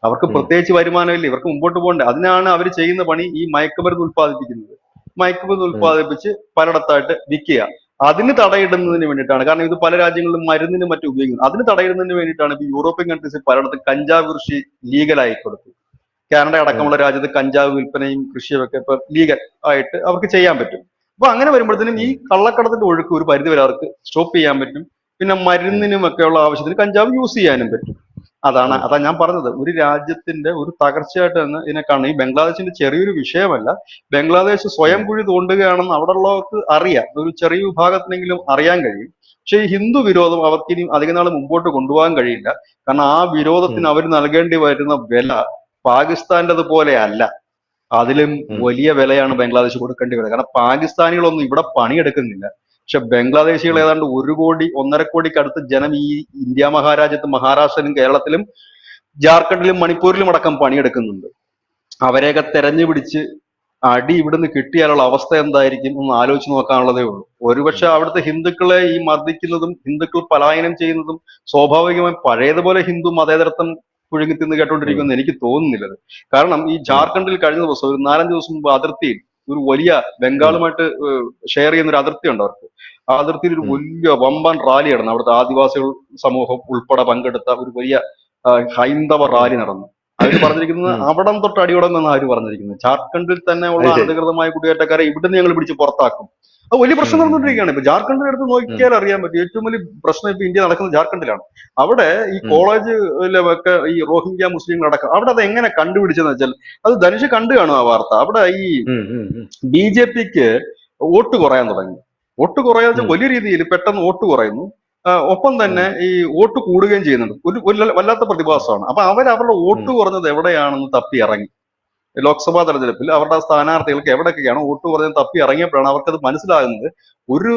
അവർക്ക് ഉം. പ്രത്യേകിച്ച് വരുമാനമില്ല. ഇവർക്ക് മുമ്പോട്ട് പോകണ്ടേ. അതിനാണ് അവർ ചെയ്യുന്ന പണി ഈ മയക്കുമരുന്ന് ഉത്പാദിപ്പിക്കുന്നത്. മയക്കുമരുന്ന് ഉം. ഉത്പാദിപ്പിച്ച് പലയിടത്തായിട്ട് വിൽക്കുക. അതിന് തടയിടുന്നതിന് വേണ്ടിയിട്ടാണ്. കാരണം ഇത് പല രാജ്യങ്ങളിലും മരുന്നിനും മറ്റും ഉപയോഗിക്കുന്നത്. അതിന് തടയിടുന്നതിന് വേണ്ടിയിട്ടാണ് ഇപ്പൊ യൂറോപ്യൻ കൺട്രീസിൽ പലയിടത്തും കഞ്ചാവ് കൃഷി ലീഗലായി കൊടുത്തു. കാനഡ ഉം. അടക്കമുള്ള രാജ്യത്ത് കഞ്ചാവ് വിൽപ്പനയും കൃഷിയും ഒക്കെ ഇപ്പൊ ലീഗൽ ആയിട്ട് അവർക്ക് ചെയ്യാൻ പറ്റും. അപ്പൊ അങ്ങനെ വരുമ്പോഴത്തേനും ഈ ഉം. കള്ളക്കടത്തിന്റെ ഒഴുക്ക് ഒരു പരിധി വരെ അവർക്ക് സ്റ്റോപ്പ് ചെയ്യാൻ പറ്റും. പിന്നെ ഉം. മരുന്നിനും ഒക്കെയുള്ള ആവശ്യത്തിന് കഞ്ചാവ് യൂസ് ചെയ്യാനും പറ്റും. അതാ ഞാൻ പറഞ്ഞത്. ഒരു രാജ്യത്തിന്റെ ഒരു തകർച്ചയായിട്ട് തന്നെ ഇതിനെ കാണും. ഈ ബംഗ്ലാദേശിന്റെ ചെറിയൊരു വിഷയമല്ല. ബംഗ്ലാദേശ് സ്വയം കുഴി തോണ്ടുകയാണെന്ന് അവിടെ ഉള്ളവർക്ക് അറിയാം. ഒരു ചെറിയ വിഭാഗത്തിനെങ്കിലും അറിയാൻ കഴിയും. പക്ഷേ ഈ ഹിന്ദു വിരോധം അവർക്ക് ഇനി അധിക നാൾ മുമ്പോട്ട് കൊണ്ടുപോകാൻ കഴിയില്ല. കാരണം ആ വിരോധത്തിന് അവർ നൽകേണ്ടി വരുന്ന വില പാകിസ്ഥാന്റേത് പോലെ അല്ല. അതിലും വലിയ വിലയാണ് ബംഗ്ലാദേശ് കൊടുക്കേണ്ടി വരുന്നത്. കാരണം പാകിസ്ഥാനികളൊന്നും ഇവിടെ പണിയെടുക്കുന്നില്ല. പക്ഷെ ബംഗ്ലാദേശികൾ ഏതാണ്ട് 1 കോടി 1.5 കോടിക്ക് അടുത്ത് ജനം ഈ ഇന്ത്യ മഹാരാജ്യത്ത് മഹാരാഷ്ട്രയിലും കേരളത്തിലും ജാർഖണ്ഡിലും മണിപ്പൂരിലും അടക്കം പണിയെടുക്കുന്നുണ്ട്. അവരെയൊക്കെ തെരഞ്ഞു പിടിച്ച് അടി ഇവിടുന്ന് കിട്ടിയാലുള്ള അവസ്ഥ എന്തായിരിക്കും എന്ന് ആലോചിച്ച് നോക്കാനുള്ളതേ ഉള്ളൂ. ഒരുപക്ഷെ അവിടുത്തെ ഹിന്ദുക്കളെ ഈ മർദ്ദിക്കുന്നതും ഹിന്ദുക്കൾ പലായനം ചെയ്യുന്നതും സ്വാഭാവികമായും പഴയതുപോലെ ഹിന്ദു മതേതരത്വം പുഴുങ്ങിത്തിന്ന് കേട്ടോണ്ടിരിക്കുമെന്ന് എനിക്ക് തോന്നുന്നില്ലത്. കാരണം ഈ ജാർഖണ്ഡിൽ കഴിഞ്ഞ ദിവസം ഒരു 4-5 ദിവസം മുമ്പ് അതിർത്തിയിൽ ഒരു വലിയ ബംഗാളുമായിട്ട് ഷെയർ ചെയ്യുന്ന ഒരു അതിർത്തി ഉണ്ട് അവർക്ക്. ആ അതിർത്തിയിൽ ഒരു വലിയ വമ്പൻ റാലി നടന്നു. അവിടുത്തെ ആദിവാസികൾ സമൂഹം ഉൾപ്പെടെ പങ്കെടുത്ത ഒരു വലിയ ഹൈന്ദവ റാലി നടന്നു. അതിൽ പറഞ്ഞിരിക്കുന്നത് അവിടം തൊട്ട് അടിയോടം എന്നാണ് അവര് പറഞ്ഞിരിക്കുന്നത്. ജാർഖണ്ഡിൽ തന്നെ ഉള്ള അനധികൃതമായ കുടിയേറ്റക്കാരെ ഇവിടുന്ന് ഞങ്ങൾ പിടിച്ച് പുറത്താക്കും. അത് വലിയ പ്രശ്നം നടന്നുകൊണ്ടിരിക്കുകയാണ്. ഇപ്പൊ ജാർഖണ്ഡിന്റെ അടുത്ത് നോക്കിയാൽ അറിയാൻ പറ്റും. ഏറ്റവും വലിയ പ്രശ്നം ഇപ്പൊ ഇന്ത്യ നടക്കുന്നത് ജാർഖണ്ഡിലാണ്. അവിടെ ഈ കോളേജിലൊക്കെ ഈ റോഹിംഗ്യ മുസ്ലിങ്ങൾ അടക്കം അവിടെ അത് എങ്ങനെ കണ്ടുപിടിച്ചെന്ന് വെച്ചാൽ അത് ധനുഷ് കണ്ടു കാണും ആ വാർത്ത. അവിടെ ഈ BJPക്ക് വോട്ട് കുറയാൻ തുടങ്ങി. വോട്ട് കുറയാതെ വലിയ രീതിയിൽ പെട്ടെന്ന് വോട്ട് കുറയുന്നു. ഒപ്പം തന്നെ ഈ വോട്ട് കൂടുകയും ചെയ്യുന്നുണ്ട്. ഒരു വല്ലാത്ത പ്രതിഭാസമാണ്. അപ്പൊ അവരുടെ വോട്ട് കുറഞ്ഞത് എവിടെയാണെന്ന് തപ്പി ഇറങ്ങി. ലോക്സഭാ തെരഞ്ഞെടുപ്പിൽ അവരുടെ സ്ഥാനാർത്ഥികൾക്ക് എവിടെയൊക്കെയാണ് വോട്ട് കുറഞ്ഞത് തപ്പി ഇറങ്ങിയപ്പോഴാണ് അവർക്കത് മനസ്സിലാകുന്നത്. ഒരു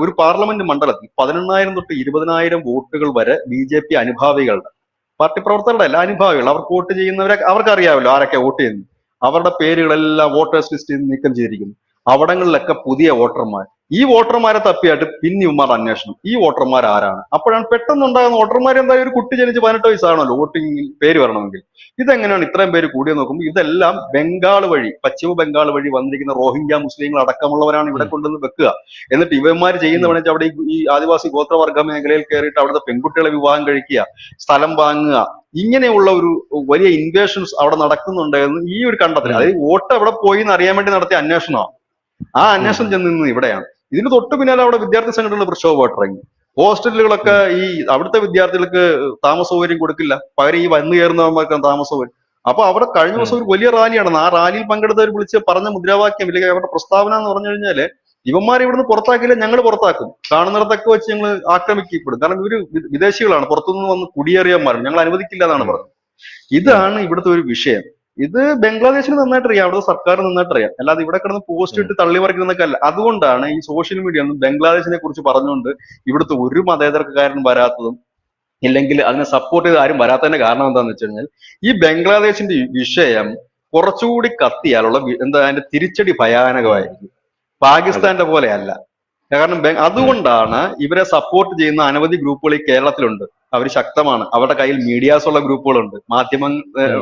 ഒരു പാർലമെന്റ് മണ്ഡലത്തിൽ 18,000 തൊട്ട് 20,000 വോട്ടുകൾ വരെ BJP അനുഭാവികളുടെ, പാർട്ടി പ്രവർത്തകരുടെ അല്ല, അനുഭാവികൾ, അവർക്ക് വോട്ട് ചെയ്യുന്നവരെ അവർക്ക് അറിയാമല്ലോ ആരൊക്കെ വോട്ട് ചെയ്യുന്നു. അവരുടെ പേരുകളെല്ലാം വോട്ടേഴ്സ് ലിസ്റ്റിൽ നിന്ന് നീക്കം ചെയ്തിരിക്കുന്നു. അവിടങ്ങളിലൊക്കെ പുതിയ വോട്ടർമാർ. ഈ വോട്ടർമാരെ തപ്പിയായിട്ട് പിന്നെ ഇവന്മാർ അന്വേഷണം, ഈ വോട്ടർമാർ ആരാണ്. അപ്പോഴാണ് പെട്ടെന്നുണ്ടാകുന്ന വോട്ടർമാർ എന്തായാലും ഒരു കുട്ടി ജനിച്ച് 18 വയസ്സാണല്ലോ വോട്ടിംഗ് പേര് വരണമെങ്കിൽ. ഇതെങ്ങനെയാണ് ഇത്രയും പേര് കൂടിയ നോക്കുമ്പോൾ ഇതെല്ലാം ബംഗാൾ വഴി, പശ്ചിമ ബംഗാൾ വഴി വന്നിരിക്കുന്ന റോഹിംഗ്യ മുസ്ലിങ്ങൾ അടക്കമുള്ളവരാണ് ഇവിടെ കൊണ്ടുവന്ന് വെക്കുക. എന്നിട്ട് ഇവന്മാർ ചെയ്യുന്നവനെ അവിടെ ഈ ആദിവാസി ഗോത്രവർഗ മേഖലയിൽ കയറിയിട്ട് അവിടുത്തെ പെൺകുട്ടികളെ വിവാഹം കഴിക്കുക, സ്ഥലം വാങ്ങുക, ഇങ്ങനെയുള്ള ഒരു വലിയ ഇൻവേഷൻസ് അവിടെ നടക്കുന്നുണ്ട് എന്ന് ഈ ഒരു കണ്ടെത്തൽ, അതായത് വോട്ട് എവിടെ പോയി എന്ന് അറിയാൻ വേണ്ടി നടത്തിയ അന്വേഷണമാണ്. ആ അന്വേഷണം ചെന്ന് നിന്ന് ഇവിടെയാണ്. ഇതിന് തൊട്ട് പിന്നാലെ അവിടെ വിദ്യാർത്ഥി സംഘടനകൾ പ്രക്ഷോഭമായിട്ട് ഇറങ്ങി. ഹോസ്റ്റലുകളൊക്കെ ഈ അവിടുത്തെ വിദ്യാർത്ഥികൾക്ക് താമസ സൗകര്യം കൊടുക്കില്ല, പകരം ഈ വന്നു കയറുന്നവർക്ക് താമസ സൗകര്യം. അപ്പൊ അവിടെ കഴിഞ്ഞ ദിവസം ഒരു വലിയ റാലി നടന്നു. ആ റാലിയിൽ പങ്കെടുത്തവർ വിളിച്ച് പറഞ്ഞ മുദ്രാവാക്യം ഇല്ലെങ്കിൽ അവരുടെ പ്രസ്താവന എന്ന് പറഞ്ഞു കഴിഞ്ഞാല് ഇവന്മാരെ ഇവിടുന്ന് പുറത്താക്കില്ല, ഞങ്ങൾ പുറത്താക്കും, കാണുന്നിടത്തൊക്കെ വെച്ച് ഞങ്ങൾ ആക്രമിക്കപ്പെടും. കാരണം ഇവര് വിദേശികളാണ്, പുറത്തുനിന്ന് വന്ന് കുടിയേറിയവന്മാരും, ഞങ്ങൾ അനുവദിക്കില്ല എന്നാണ് പറഞ്ഞത്. ഇതാണ് ഇവിടുത്തെ ഒരു വിഷയം. ഇത് ബംഗ്ലാദേശിന് നന്നായിട്ട് അറിയാം, അവിടുത്തെ സർക്കാർ നന്നായിട്ട് അറിയാം. അല്ലാതെ ഇവിടെ കിടന്ന് പോസ്റ്റ് ഇട്ട് തള്ളി പറിക്കുന്നതൊക്കെ അല്ല. അതുകൊണ്ടാണ് ഈ സോഷ്യൽ മീഡിയ ഒന്നും ബംഗ്ലാദേശിനെ കുറിച്ച് പറഞ്ഞുകൊണ്ട് ഇവിടുത്തെ ഒരു മതേതരക്കാരനും വരാത്തതും ഇല്ലെങ്കിൽ അതിനെ സപ്പോർട്ട് ചെയ്ത് ആരും വരാത്തതിന്റെ കാരണം എന്താണെന്ന് വെച്ച് കഴിഞ്ഞാൽ ഈ ബംഗ്ലാദേശിന്റെ വിഷയം കുറച്ചുകൂടി കത്തിയാലുള്ള അതിന്റെ തിരിച്ചടി ഭയാനകമായിരിക്കും. പാകിസ്ഥാന്റെ പോലെ അല്ല. കാരണം അതുകൊണ്ടാണ് ഇവരെ സപ്പോർട്ട് ചെയ്യുന്ന അനവധി ഗ്രൂപ്പുകൾ ഈ കേരളത്തിലുണ്ട്. അവർ ശക്തമാണ്, അവരുടെ കയ്യിൽ മീഡിയാസ് ഉള്ള ഗ്രൂപ്പുകളുണ്ട്, മാധ്യമം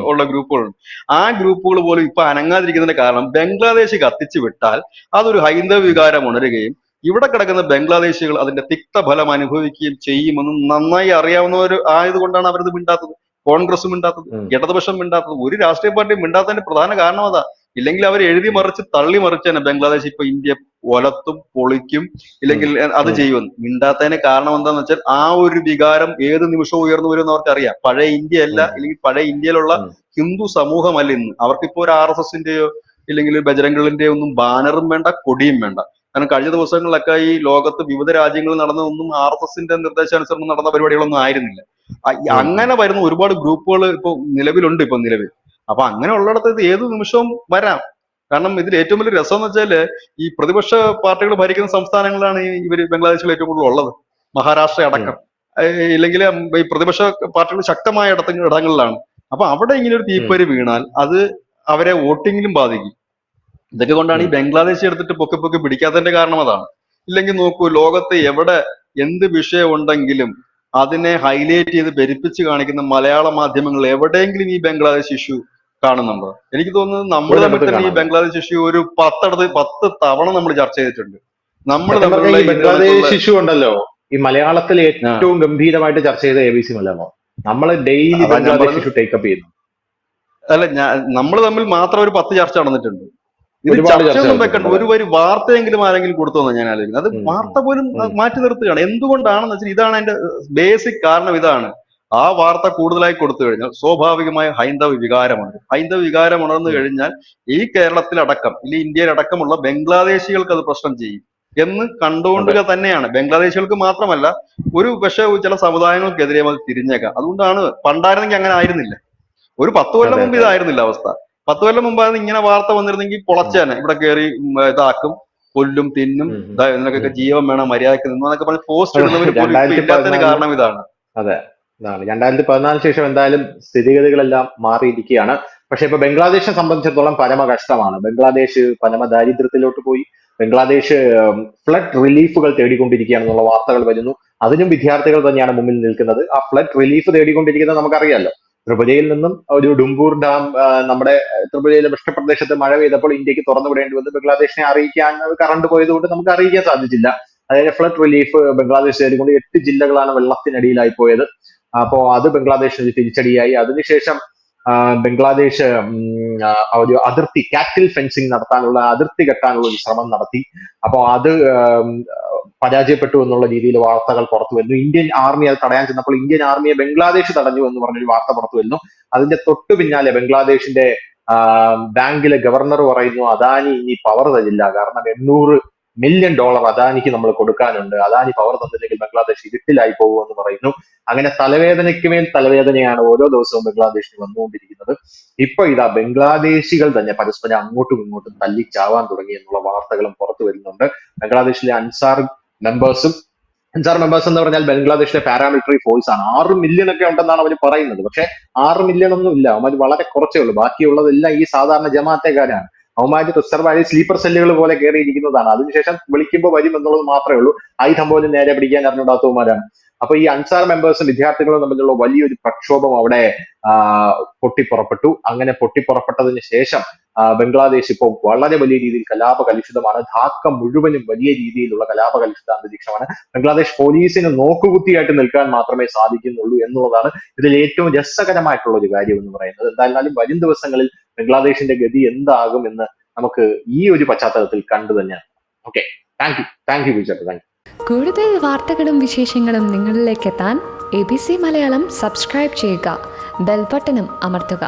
ഉള്ള ഗ്രൂപ്പുകളുണ്ട്. ആ ഗ്രൂപ്പുകൾ പോലും ഇപ്പൊ അനങ്ങാതിരിക്കുന്നതിന്റെ കാരണം ബംഗ്ലാദേശ് കത്തിച്ചു വിട്ടാൽ അതൊരു ഹൈന്ദവ വികാരം ഉണരുകയും ഇവിടെ കിടക്കുന്ന ബംഗ്ലാദേശികൾ അതിന്റെ തിക്തഫലം അനുഭവിക്കുകയും ചെയ്യുമെന്ന് നന്നായി അറിയാവുന്നവർ ആയതുകൊണ്ടാണ് അവരത് മിണ്ടാത്തത്. കോൺഗ്രസ് മിണ്ടാത്തത്, ഇടതുപക്ഷം മിണ്ടാത്തത്, ഒരു രാഷ്ട്രീയ പാർട്ടിയും മിണ്ടാത്തതിന്റെ പ്രധാന കാരണം അതാ. ഇല്ലെങ്കിൽ അവർ എഴുതി മറിച്ച് തള്ളി മറിച്ച് തന്നെ ബംഗ്ലാദേശ് ഇപ്പൊ ഇന്ത്യ ഒലത്തും പൊളിക്കും, ഇല്ലെങ്കിൽ അത് ചെയ്യുമെന്ന്. മിണ്ടാത്തതിന് കാരണം എന്താന്ന് വെച്ചാൽ ആ ഒരു വികാരം ഏത് നിമിഷവും ഉയർന്നു വരുമെന്ന് അവർക്ക് അറിയാം. പഴയ ഇന്ത്യ അല്ല, അല്ലെങ്കിൽ പഴയ ഇന്ത്യയിലുള്ള ഹിന്ദു സമൂഹമല്ല ഇന്ന്. അവർക്കിപ്പോ ഒരു RSSന്റെയോ ഇല്ലെങ്കിൽ ബജരംഗളിന്റെയോ ഒന്നും ബാനറും വേണ്ട, കൊടിയും വേണ്ട. കാരണം കഴിഞ്ഞ ദിവസങ്ങളിലൊക്കെ ഈ ലോകത്ത് വിവിധ രാജ്യങ്ങളിൽ നടന്നതൊന്നും RSSന്റെ നിർദ്ദേശാനുസരണം നടന്ന പരിപാടികളൊന്നും ആയിരുന്നില്ല. അങ്ങനെ വരുന്ന ഒരുപാട് ഗ്രൂപ്പുകൾ ഇപ്പൊ നിലവിലുണ്ട്. നിലവിൽ അപ്പൊ അങ്ങനെ ഉള്ളിടത്ത് ഇത് ഏത് നിമിഷവും വരാം. കാരണം ഇതിൽ ഏറ്റവും വലിയ രസം എന്ന് വെച്ചാല് ഈ പ്രതിപക്ഷ പാർട്ടികൾ ഭരിക്കുന്ന സംസ്ഥാനങ്ങളിലാണ് ഇവര് ബംഗ്ലാദേശിൽ ഏറ്റവും കൂടുതൽ ഉള്ളത്, മഹാരാഷ്ട്ര അടക്കം. ഇല്ലെങ്കിൽ ഈ പ്രതിപക്ഷ പാർട്ടികൾ ശക്തമായ ഇടങ്ങളിലാണ്. അപ്പൊ അവിടെ ഇങ്ങനെ ഒരു തീപ്പൊരി വീണാൽ അത് അവരെ വോട്ടിങ്ങിലും ബാധിക്കും. ഇതൊക്കെ കൊണ്ടാണ് ഈ ബംഗ്ലാദേശ് എടുത്തിട്ട് പൊക്കി പിടിക്കാത്തതിന്റെ കാരണം അതാണ്. ഇല്ലെങ്കിൽ നോക്കൂ, ലോകത്ത് എവിടെ എന്ത് വിഷയം ഉണ്ടെങ്കിലും അതിനെ ഹൈലൈറ്റ് ചെയ്ത് പെരുപ്പിച്ച് കാണിക്കുന്ന മലയാള മാധ്യമങ്ങൾ എവിടെയെങ്കിലും ഈ ബംഗ്ലാദേശ് ഇഷ്യൂ കാണുന്നുണ്ടോ? എനിക്ക് തോന്നുന്നത് നമ്മൾ തമ്മിൽ തന്നെ ഈ ബംഗ്ലാദേശ് ഇഷ്യൂ ഒരു 10 തവണ നമ്മൾ ചർച്ച ചെയ്തിട്ടുണ്ട്. നമ്മൾ തമ്മിലുള്ള ബംഗ്ലാദേശ് ഇഷ്യൂ ഉണ്ടല്ലോ, ഈ മലയാളത്തിൽ ഏറ്റവും ഗംഭീരമായിട്ട് ചർച്ച ചെയ്ത ABC മലയാളം. നമ്മൾ ഡെയിലി ബംഗ്ലാദേശ് ഇഷ്യൂ ടേക്കപ്പ് ചെയ്യുന്നു. അല്ല, നമ്മൾ തമ്മിൽ മാത്രം ഒരു 10 ചർച്ച നടന്നിട്ടുണ്ട്. ഇത് ചർച്ചയൊന്നും വെക്കണ്ട, ഒരു വരി വാർത്തയെങ്കിലും ആരെങ്കിലും കൊടുത്തോന്നാ ഞാൻ ആലോചിക്കുന്നത്. അത് വാർത്ത പോലും മാറ്റി നിർത്തുകയാണ്. എന്തുകൊണ്ടാണെന്ന് വെച്ചാൽ ഇതാണ് അതിന്റെ ബേസിക് കാരണം. ഇതാണ് ആ വാർത്ത കൂടുതലായി കൊടുത്തു കഴിഞ്ഞാൽ സ്വാഭാവികമായ ഹൈന്ദവ വികാരം ഉണർന്നു കഴിഞ്ഞാൽ ഈ കേരളത്തിലടക്കം അല്ലെങ്കിൽ ഇന്ത്യയിലടക്കമുള്ള ബംഗ്ലാദേശികൾക്ക് അത് പ്രശ്നം ചെയ്യും എന്ന് കണ്ടുകൊണ്ടുക തന്നെയാണ്. ബംഗ്ലാദേശികൾക്ക് മാത്രമല്ല, പക്ഷേ ചില സമുദായങ്ങൾക്കെതിരെ അത് തിരിഞ്ഞേക്കാം. അതുകൊണ്ടാണ്, പണ്ടായിരുന്നെങ്കിൽ അങ്ങനെ ആയിരുന്നില്ല. ഒരു 10 കൊല്ലം മുമ്പ് ഇതായിരുന്നില്ല അവസ്ഥ. 10 കൊല്ലം മുമ്പായിരുന്നു ഇങ്ങനെ വാർത്ത വന്നിരുന്നെങ്കിൽ പൊളച്ചേനെ, ഇവിടെ കയറി ഇതാക്കും, കൊല്ലും, തിന്നും, ഇതിനൊക്കെ ജീവൻ വേണം, മര്യാദക്ക് നിന്നു എന്നൊക്കെ പറഞ്ഞ് പോസ്റ്റ് ഇടുന്നവർ പോലും ഇപ്പൊ ഇല്ലാത്തതിന് കാരണം ഇതാണ്. അതെ, ഇതാണ് 2014 ശേഷം എന്തായാലും സ്ഥിതിഗതികളെല്ലാം മാറിയിരിക്കുകയാണ്. പക്ഷെ ഇപ്പൊ ബംഗ്ലാദേശിനെ സംബന്ധിച്ചിടത്തോളം പരമ കഷ്ടമാണ്. ബംഗ്ലാദേശ് പരമ ദാരിദ്ര്യത്തിലോട്ട് പോയി. ബംഗ്ലാദേശ് ഫ്ലഡ് റിലീഫുകൾ തേടിക്കൊണ്ടിരിക്കുകയാണെന്നുള്ള വാർത്തകൾ വരുന്നു. അതിനും വിദ്യാർത്ഥികൾ തന്നെയാണ് മുമ്പിൽ നിൽക്കുന്നത്. ആ ഫ്ലഡ് റിലീഫ് തേടിക്കൊണ്ടിരിക്കുന്നത് നമുക്കറിയാലോ. ത്രിപുരയിൽ നിന്നും ഒരു ഡുംബൂർ ഡാം, നമ്മുടെ ത്രിപുരയിലെ വൃഷ്ടിപ്രദേശത്ത് മഴ പെയ്തപ്പോൾ ഇന്ത്യക്ക് തുറന്നു വിടേണ്ടി വന്നു. ബംഗ്ലാദേശിനെ അറിയിക്കാൻ കറണ്ട് പോയതുകൊണ്ട് നമുക്ക് അറിയിക്കാൻ സാധിച്ചില്ല. അതായത് ഫ്ലഡ് റിലീഫ് ബംഗ്ലാദേശ് തേടിക്കൊണ്ട് 8 ജില്ലകളാണ് വെള്ളത്തിനടിയിലായി പോയത്. അപ്പോ അത് ബംഗ്ലാദേശിന് തിരിച്ചടിയായി. അതിനുശേഷം ബംഗ്ലാദേശ് ഒരു അതിർത്തി കാറ്റിൽ ഫെൻസിങ് നടത്താനുള്ള, അതിർത്തി കെട്ടാനുള്ള ഒരു ശ്രമം നടത്തി. അപ്പോൾ അത് പരാജയപ്പെട്ടു എന്നുള്ള രീതിയിൽ വാർത്തകൾ പുറത്തു വരുന്നു. ഇന്ത്യൻ ആർമി അത് തടയാൻ ചെന്നപ്പോൾ ഇന്ത്യൻ ആർമിയെ ബംഗ്ലാദേശ് തടഞ്ഞു എന്ന് പറഞ്ഞൊരു വാർത്ത പുറത്തു വരുന്നു. അതിന്റെ തൊട്ടു പിന്നാലെ ബംഗ്ലാദേശിന്റെ ബാങ്കിലെ ഗവർണർ പറയുന്നു അദാനി ഇനി പവർ തരില്ല, കാരണം $800 മില്യൺ അദാനിക്ക് നമ്മൾ കൊടുക്കാനുണ്ട്, അദാനി പവർ തന്നില്ലെങ്കിൽ ബംഗ്ലാദേശ് ഇരുട്ടിലായി പോകുമെന്ന് പറയുന്നു. അങ്ങനെ തലവേദനയ്ക്ക് മേൽ തലവേദനയാണ് ഓരോ ദിവസവും ബംഗ്ലാദേശിന് വന്നുകൊണ്ടിരിക്കുന്നത്. ഇപ്പൊ ഇതാ ബംഗ്ലാദേശികൾ തന്നെ പരസ്പരം അങ്ങോട്ടും ഇങ്ങോട്ടും തല്ലിച്ചാവാൻ തുടങ്ങി എന്നുള്ള വാർത്തകളും പുറത്തു വരുന്നുണ്ട്. ബംഗ്ലാദേശിലെ അൻസാർ മെമ്പേഴ്സ് എന്ന് പറഞ്ഞാൽ ബംഗ്ലാദേശിലെ പാരാമിലിറ്ററി ഫോഴ്സ് ആണ്. 6 മില്യൺ ഒക്കെ ഉണ്ടെന്നാണ് അവർ പറയുന്നത്. പക്ഷെ 6 മില്യൺ ഒന്നും ഇല്ല, അവന്മാർ വളരെ കുറച്ചേ ഉള്ളൂ. ബാക്കിയുള്ളതെല്ലാം ഈ സാധാരണ ജമാഅത്തേക്കാരാണ്. അവന്മാര് റിസർവ് സ്ലീപ്പർ സെല്ലുകൾ പോലെ കയറിയിരിക്കുന്നതാണ്. അതിനുശേഷം വിളിക്കുമ്പോൾ വരും എന്നുള്ളത് മാത്രമേ ഉള്ളൂ. ആയുധം പോലും നേരെ പിടിക്കാൻ അറിഞ്ഞൂടാത്തവന്മാരാണ്. അപ്പൊ ഈ അൻസാർ മെമ്പേഴ്സും വിദ്യാർത്ഥികളും തമ്മിലുള്ള വലിയൊരു പ്രക്ഷോഭം അവിടെ പൊട്ടിപ്പുറപ്പെട്ടു. അങ്ങനെ പൊട്ടിപ്പുറപ്പെട്ടതിന് ശേഷം ബംഗ്ലാദേശ് ഇപ്പോൾ വളരെ വലിയ രീതിയിൽ കലാപകലുഷിതമാണ്. ധാക്ക മുഴുവനും വലിയ രീതിയിലുള്ള കലാപകലുഷിത അന്തരീക്ഷമാണ്. ബംഗ്ലാദേശ് പോലീസിന് നോക്കുകുത്തിയായിട്ട് നിൽക്കാൻ മാത്രമേ സാധിക്കുന്നുള്ളൂ എന്നുള്ളതാണ് ഇതിൽ ഏറ്റവും രസകരമായിട്ടുള്ള ഒരു കാര്യം എന്ന് പറയുന്നത്. എന്തായാലും വരും ദിവസങ്ങളിൽ ബംഗ്ലാദേശിന്റെ ഗതി എന്താകും എന്ന് നമുക്ക് ഈ ഒരു പശ്ചാത്തലത്തിൽ കണ്ടു തന്നെയാണ്. Okay, thank you Vijay. Thank you. കൂടുതൽ വാർത്തകളും വിശേഷങ്ങളും നിങ്ങളിലേക്ക് എത്താൻ ABC മലയാളം സബ്സ്ക്രൈബ് ചെയ്യുക, ബെൽ ബട്ടണും അമർത്തുക.